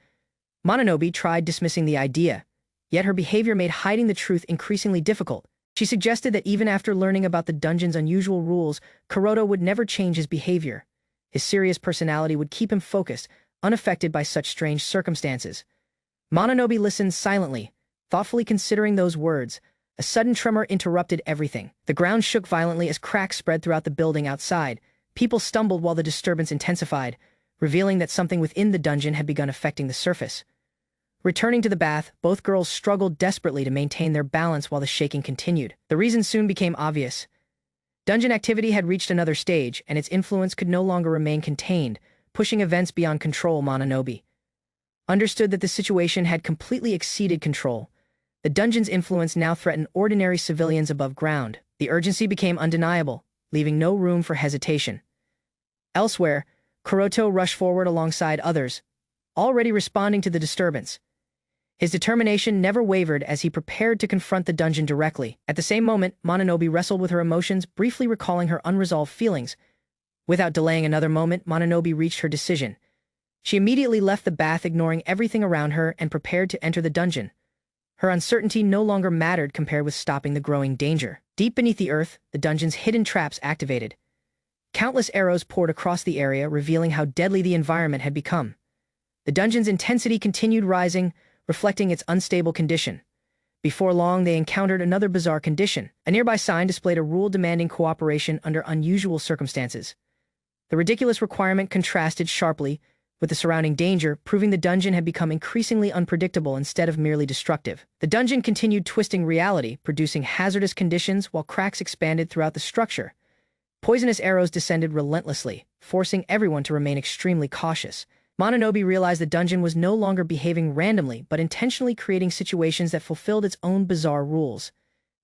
Mononobe tried dismissing the idea, yet her behavior made hiding the truth increasingly difficult. She suggested that even after learning about the dungeon's unusual rules, Kuroto would never change his behavior. His serious personality would keep him focused, unaffected by such strange circumstances. Mononobe listened silently, thoughtfully considering those words. A sudden tremor interrupted everything. The ground shook violently as cracks spread throughout the building outside. People stumbled while the disturbance intensified, revealing that something within the dungeon had begun affecting the surface. Returning to the bath, both girls struggled desperately to maintain their balance while the shaking continued. The reason soon became obvious. Dungeon activity had reached another stage, and its influence could no longer remain contained, pushing events beyond control. Mononobe understood that the situation had completely exceeded control. The dungeon's influence now threatened ordinary civilians above ground. The urgency became undeniable, leaving no room for hesitation. Elsewhere, Kuroto rushed forward alongside others, already responding to the disturbance. His determination never wavered as he prepared to confront the dungeon directly. At the same moment, Mononobe wrestled with her emotions, briefly recalling her unresolved feelings. Without delaying another moment, Mononobe reached her decision. She immediately left the bath, ignoring everything around her, and prepared to enter the dungeon. Her uncertainty no longer mattered compared with stopping the growing danger. Deep beneath the earth, the dungeon's hidden traps activated. Countless arrows poured across the area, revealing how deadly the environment had become. The dungeon's intensity continued rising, reflecting its unstable condition. Before long, they encountered another bizarre condition. A nearby sign displayed a rule demanding cooperation under unusual circumstances. The ridiculous requirement contrasted sharply with the surrounding danger, proving the dungeon had become increasingly unpredictable instead of merely destructive. The dungeon continued twisting reality, producing hazardous conditions while cracks expanded throughout the structure. Poisonous arrows descended relentlessly, forcing everyone to remain extremely cautious. Mononobe realized the dungeon was no longer behaving randomly, but intentionally creating situations that fulfilled its own bizarre rules.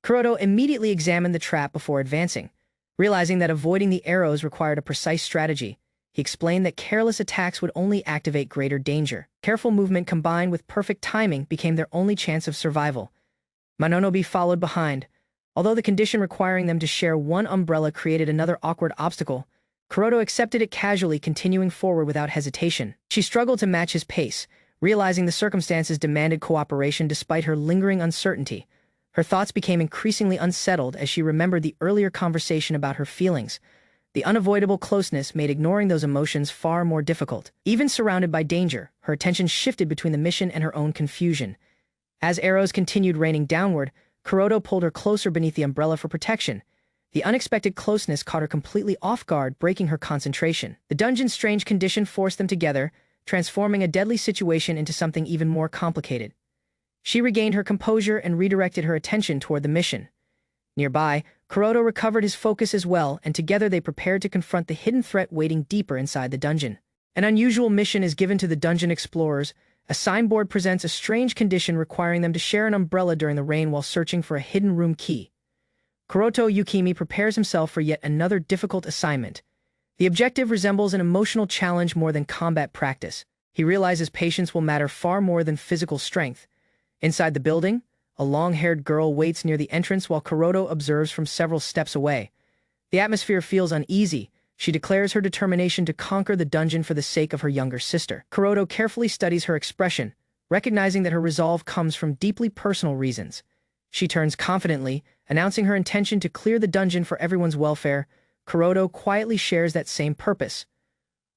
Kuroto immediately examined the trap before advancing. Realizing that avoiding the arrows required a precise strategy, he explained that careless attacks would only activate greater danger. Careful movement combined with perfect timing became their only chance of survival. Mononobe followed behind. Although the condition requiring them to share one umbrella created another awkward obstacle, Kuroto accepted it casually, continuing forward without hesitation. She struggled to match his pace, realizing the circumstances demanded cooperation despite her lingering uncertainty. Her thoughts became increasingly unsettled as she remembered the earlier conversation about her feelings. The unavoidable closeness made ignoring those emotions far more difficult. Even surrounded by danger, her attention shifted between the mission and her own confusion. As arrows continued raining downward, Kuroto pulled her closer beneath the umbrella for protection. The unexpected closeness caught her completely off guard, breaking her concentration. The dungeon's strange condition forced them together, transforming a deadly situation into something even more complicated. She regained her composure and redirected her attention toward the mission. Nearby, Kuroto recovered his focus as well, and together they prepared to confront the hidden threat waiting deeper inside the dungeon. An unusual mission is given to the dungeon explorers. A signboard presents a strange condition requiring them to share an umbrella during the rain while searching for a hidden room key. Kuroto Yukimi prepares himself for yet another difficult assignment. The objective resembles an emotional challenge more than combat practice. He realizes patience will matter far more than physical strength. Inside the building, a long-haired girl waits near the entrance while Kuroto observes from several steps away. The atmosphere feels uneasy. She declares her determination to conquer the dungeon for the sake of her younger sister. Kuroto carefully studies her expression, recognizing that her resolve comes from deeply personal reasons. She turns confidently, announcing her intention to clear the dungeon for everyone's welfare. Kuroto quietly shares that same purpose.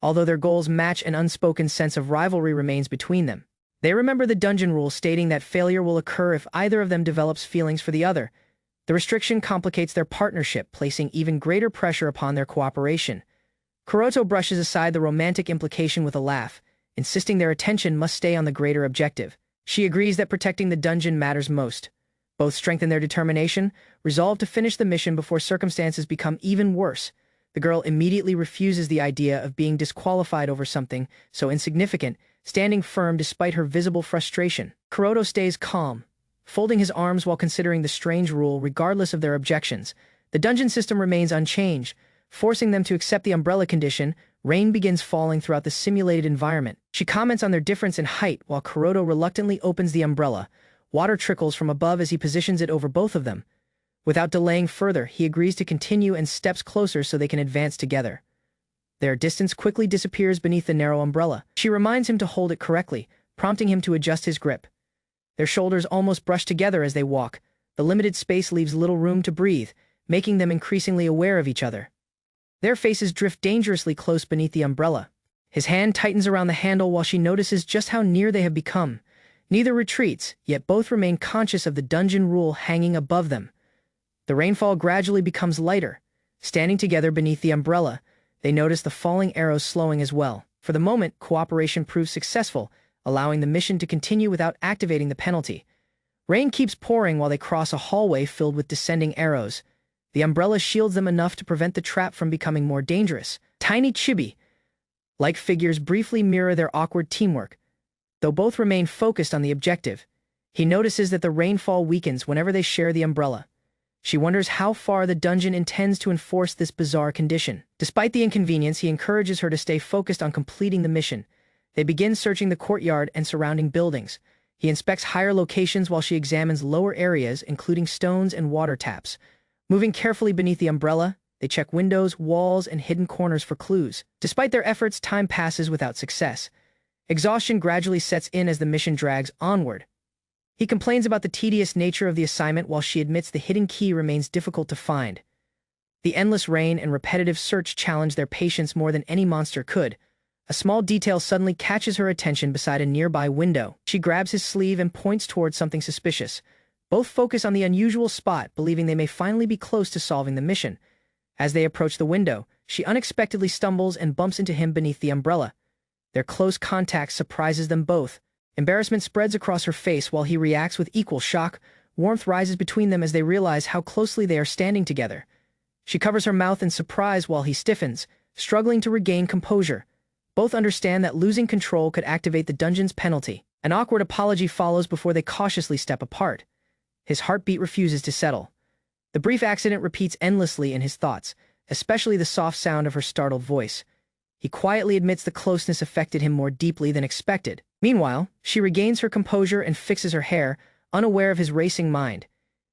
Although their goals match, an unspoken sense of rivalry remains between them. They remember the dungeon rule stating that failure will occur if either of them develops feelings for the other. The restriction complicates their partnership, placing even greater pressure upon their cooperation. Kuroto brushes aside the romantic implication with a laugh, insisting their attention must stay on the greater objective. She agrees that protecting the dungeon matters most. Both strengthen their determination, resolved to finish the mission before circumstances become even worse. The girl immediately refuses the idea of being disqualified over something so insignificant, standing firm despite her visible frustration. Kuroto stays calm, folding his arms while considering the strange rule regardless of their objections. The dungeon system remains unchanged, forcing them to accept the umbrella condition. Rain begins falling throughout the simulated environment. She comments on their difference in height while Kuroto reluctantly opens the umbrella. Water trickles from above as he positions it over both of them. Without delaying further, he agrees to continue and steps closer so they can advance together. Their distance quickly disappears beneath the narrow umbrella. She reminds him to hold it correctly, prompting him to adjust his grip. Their shoulders almost brush together as they walk, The limited space leaves little room to breathe, making them increasingly aware of each other. Their faces drift dangerously close beneath the umbrella. His hand tightens around the handle while she notices just how near they have become. Neither retreats, yet both remain conscious of the dungeon rule hanging above them. The rainfall gradually becomes lighter. Standing together beneath the umbrella, they notice the falling arrows slowing as well. For the moment, cooperation proves successful, allowing the mission to continue without activating the penalty. Rain keeps pouring while they cross a hallway filled with descending arrows. The umbrella shields them enough to prevent the trap from becoming more dangerous. Tiny chibi-like figures briefly mirror their awkward teamwork. Though both remain focused on the objective, he notices that the rainfall weakens whenever they share the umbrella. She wonders how far the dungeon intends to enforce this bizarre condition. Despite the inconvenience, he encourages her to stay focused on completing the mission. They begin searching the courtyard and surrounding buildings. He inspects higher locations while she examines lower areas, including stones and water taps. Moving carefully beneath the umbrella, they check windows, walls, and hidden corners for clues. Despite their efforts, time passes without success. Exhaustion gradually sets in as the mission drags onward. He complains about the tedious nature of the assignment while she admits the hidden key remains difficult to find. The endless rain and repetitive search challenge their patience more than any monster could. A small detail suddenly catches her attention beside a nearby window. She grabs his sleeve and points towards something suspicious. Both focus on the unusual spot, believing they may finally be close to solving the mission. As they approach the window, she unexpectedly stumbles and bumps into him beneath the umbrella. Their close contact surprises them both. Embarrassment spreads across her face while he reacts with equal shock. Warmth rises between them as they realize how closely they are standing together. She covers her mouth in surprise while he stiffens, struggling to regain composure. Both understand that losing control could activate the dungeon's penalty. An awkward apology follows before they cautiously step apart. His heartbeat refuses to settle. The brief accident repeats endlessly in his thoughts, especially the soft sound of her startled voice. He quietly admits the closeness affected him more deeply than expected. Meanwhile, she regains her composure and fixes her hair, unaware of his racing mind.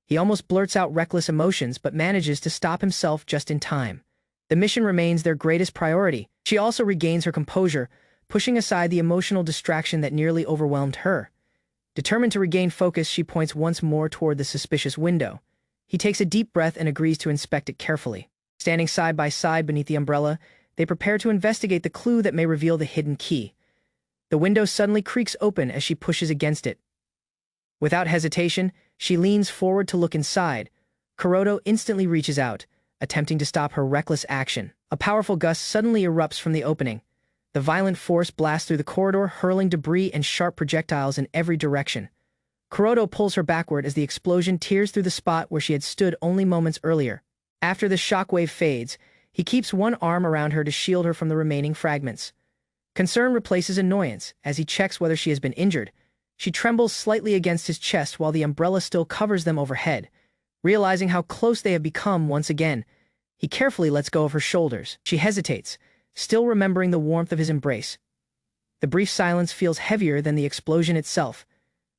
He almost blurts out reckless emotions but manages to stop himself just in time. The mission remains their greatest priority. She also regains her composure, pushing aside the emotional distraction that nearly overwhelmed her. Determined to regain focus, she points once more toward the suspicious window. He takes a deep breath and agrees to inspect it carefully. Standing side by side beneath the umbrella, they prepare to investigate the clue that may reveal the hidden key. The window suddenly creaks open as she pushes against it. Without hesitation, she leans forward to look inside. Kuroto instantly reaches out, attempting to stop her reckless action. A powerful gust suddenly erupts from the opening. The violent force blasts through the corridor, hurling debris and sharp projectiles in every direction. Kuroto pulls her backward as the explosion tears through the spot where she had stood only moments earlier. After the shockwave fades, he keeps one arm around her to shield her from the remaining fragments. Concern replaces annoyance as he checks whether she has been injured. She trembles slightly against his chest while the umbrella still covers them overhead. Realizing how close they have become once again, he carefully lets go of her shoulders. She hesitates, still remembering the warmth of his embrace. The brief silence feels heavier than the explosion itself.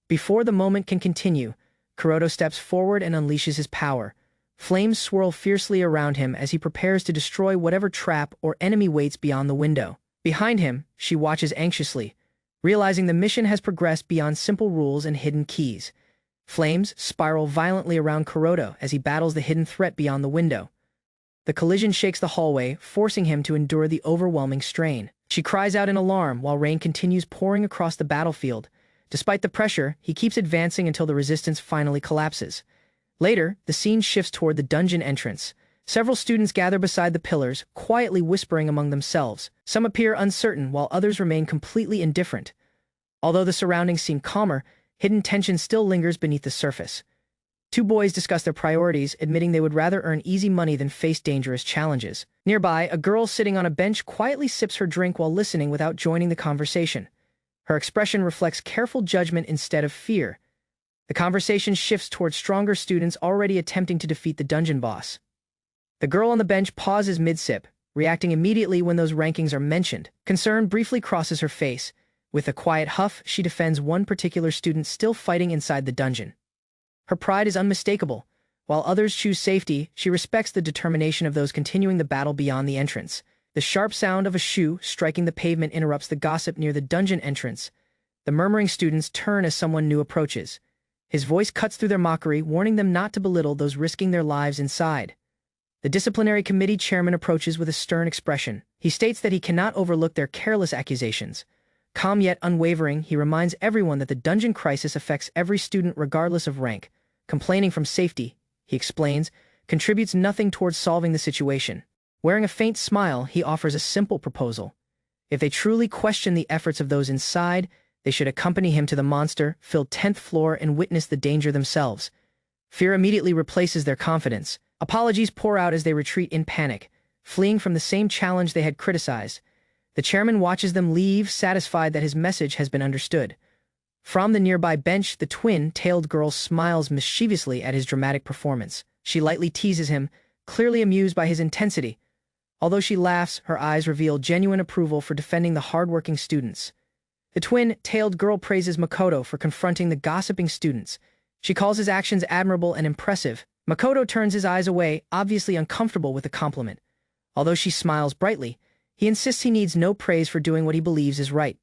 Before the moment can continue, Kuroto steps forward and unleashes his power. Flames swirl fiercely around him as he prepares to destroy whatever trap or enemy waits beyond the window. Behind him, she watches anxiously, realizing the mission has progressed beyond simple rules and hidden keys. Flames spiral violently around Kuroto as he battles the hidden threat beyond the window. The collision shakes the hallway, forcing him to endure the overwhelming strain. She cries out in alarm while rain continues pouring across the battlefield. Despite the pressure, he keeps advancing until the resistance finally collapses. Later, the scene shifts toward the dungeon entrance. Several students gather beside the pillars, quietly whispering among themselves. Some appear uncertain, while others remain completely indifferent. Although the surroundings seem calmer, hidden tension still lingers beneath the surface. Two boys discuss their priorities, admitting they would rather earn easy money than face dangerous challenges. Nearby, a girl sitting on a bench quietly sips her drink while listening without joining the conversation. Her expression reflects careful judgment instead of fear. The conversation shifts towards stronger students already attempting to defeat the dungeon boss. The girl on the bench pauses mid-sip, reacting immediately when those rankings are mentioned. Concern briefly crosses her face. With a quiet huff, she defends one particular student still fighting inside the dungeon. Her pride is unmistakable. While others choose safety, she respects the determination of those continuing the battle beyond the entrance. The sharp sound of a shoe striking the pavement interrupts the gossip near the dungeon entrance. The murmuring students turn as someone new approaches. His voice cuts through their mockery, warning them not to belittle those risking their lives inside. The disciplinary committee chairman approaches with a stern expression. He states that he cannot overlook their careless accusations. Calm yet unwavering, he reminds everyone that the dungeon crisis affects every student regardless of rank. Complaining from safety, he explains, contributes nothing towards solving the situation. Wearing a faint smile, he offers a simple proposal. If they truly question the efforts of those inside, they should accompany him to the monster-filled 10th floor and witness the danger themselves. Fear immediately replaces their confidence. Apologies pour out as they retreat in panic, fleeing from the same challenge they had criticized. The chairman watches them leave, satisfied that his message has been understood. From the nearby bench, the twin-tailed girl smiles mischievously at his dramatic performance. She lightly teases him, clearly amused by his intensity. Although she laughs, her eyes reveal genuine approval for defending the hardworking students. The twin-tailed girl praises Makoto for confronting the gossiping students. She calls his actions admirable and impressive. Makoto turns his eyes away, obviously uncomfortable with the compliment. Although she smiles brightly, he insists he needs no praise for doing what he believes is right.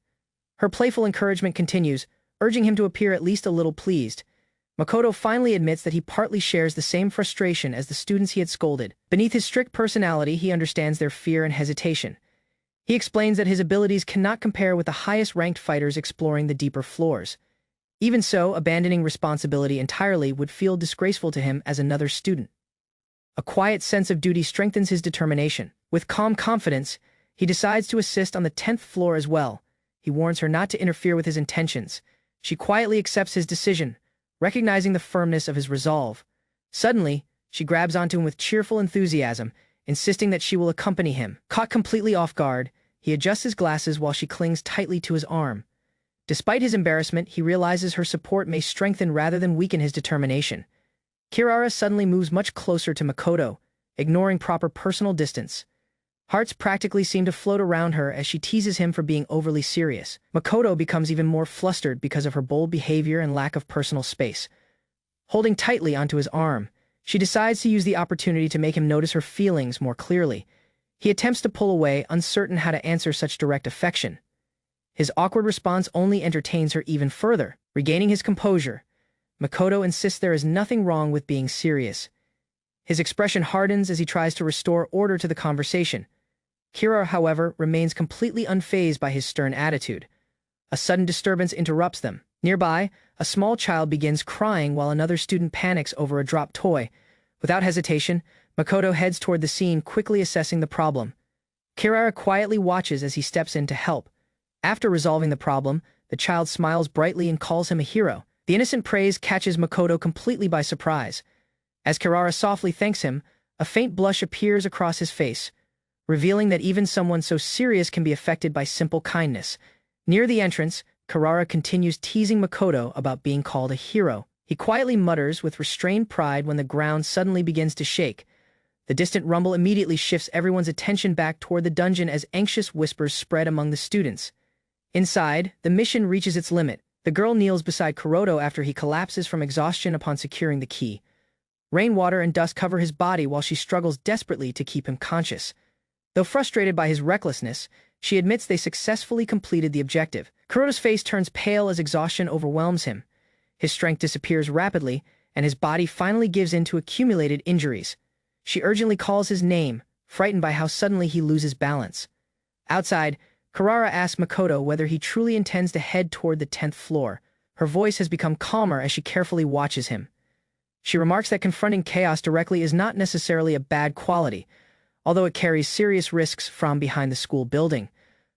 Her playful encouragement continues, urging him to appear at least a little pleased. Makoto finally admits that he partly shares the same frustration as the students he had scolded. Beneath his strict personality, he understands their fear and hesitation. He explains that his abilities cannot compare with the highest-ranked fighters exploring the deeper floors. Even so, abandoning responsibility entirely would feel disgraceful to him as another student. A quiet sense of duty strengthens his determination. With calm confidence, he decides to assist on the 10th floor as well. He warns her not to interfere with his intentions. She quietly accepts his decision, recognizing the firmness of his resolve. Suddenly, she grabs onto him with cheerful enthusiasm, insisting that she will accompany him. Caught completely off guard, he adjusts his glasses while she clings tightly to his arm. Despite his embarrassment, he realizes her support may strengthen rather than weaken his determination. Kirara suddenly moves much closer to Makoto, ignoring proper personal distance. Hearts practically seem to float around her as she teases him for being overly serious. Makoto becomes even more flustered because of her bold behavior and lack of personal space. Holding tightly onto his arm, she decides to use the opportunity to make him notice her feelings more clearly. He attempts to pull away, uncertain how to answer such direct affection. His awkward response only entertains her even further. Regaining his composure, Makoto insists there is nothing wrong with being serious. His expression hardens as he tries to restore order to the conversation. Kirara, however, remains completely unfazed by his stern attitude. A sudden disturbance interrupts them. Nearby, a small child begins crying while another student panics over a dropped toy. Without hesitation, Makoto heads toward the scene, quickly assessing the problem. Kirara quietly watches as he steps in to help. After resolving the problem, the child smiles brightly and calls him a hero. The innocent praise catches Makoto completely by surprise. As Kirara softly thanks him, a faint blush appears across his face, revealing that even someone so serious can be affected by simple kindness. Near the entrance, Kirara continues teasing Makoto about being called a hero. He quietly mutters with restrained pride when the ground suddenly begins to shake. The distant rumble immediately shifts everyone's attention back toward the dungeon as anxious whispers spread among the students. Inside, the mission reaches its limit. The girl kneels beside Kuroto after he collapses from exhaustion upon securing the key. Rainwater and dust cover his body while she struggles desperately to keep him conscious. Though frustrated by his recklessness, she admits they successfully completed the objective. Kuroto's face turns pale as exhaustion overwhelms him. His strength disappears rapidly, and his body finally gives in to accumulated injuries. She urgently calls his name, frightened by how suddenly he loses balance. Outside, Kirara asks Makoto whether he truly intends to head toward the 10th floor. Her voice has become calmer as she carefully watches him. She remarks that confronting chaos directly is not necessarily a bad quality, although it carries serious risks from behind the school building.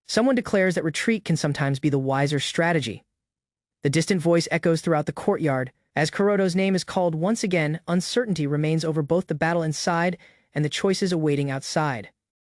Someone declares that retreat can sometimes be the wiser strategy. The distant voice echoes throughout the courtyard. As Kuroto's name is called once again, uncertainty remains over both the battle inside and the choices awaiting outside.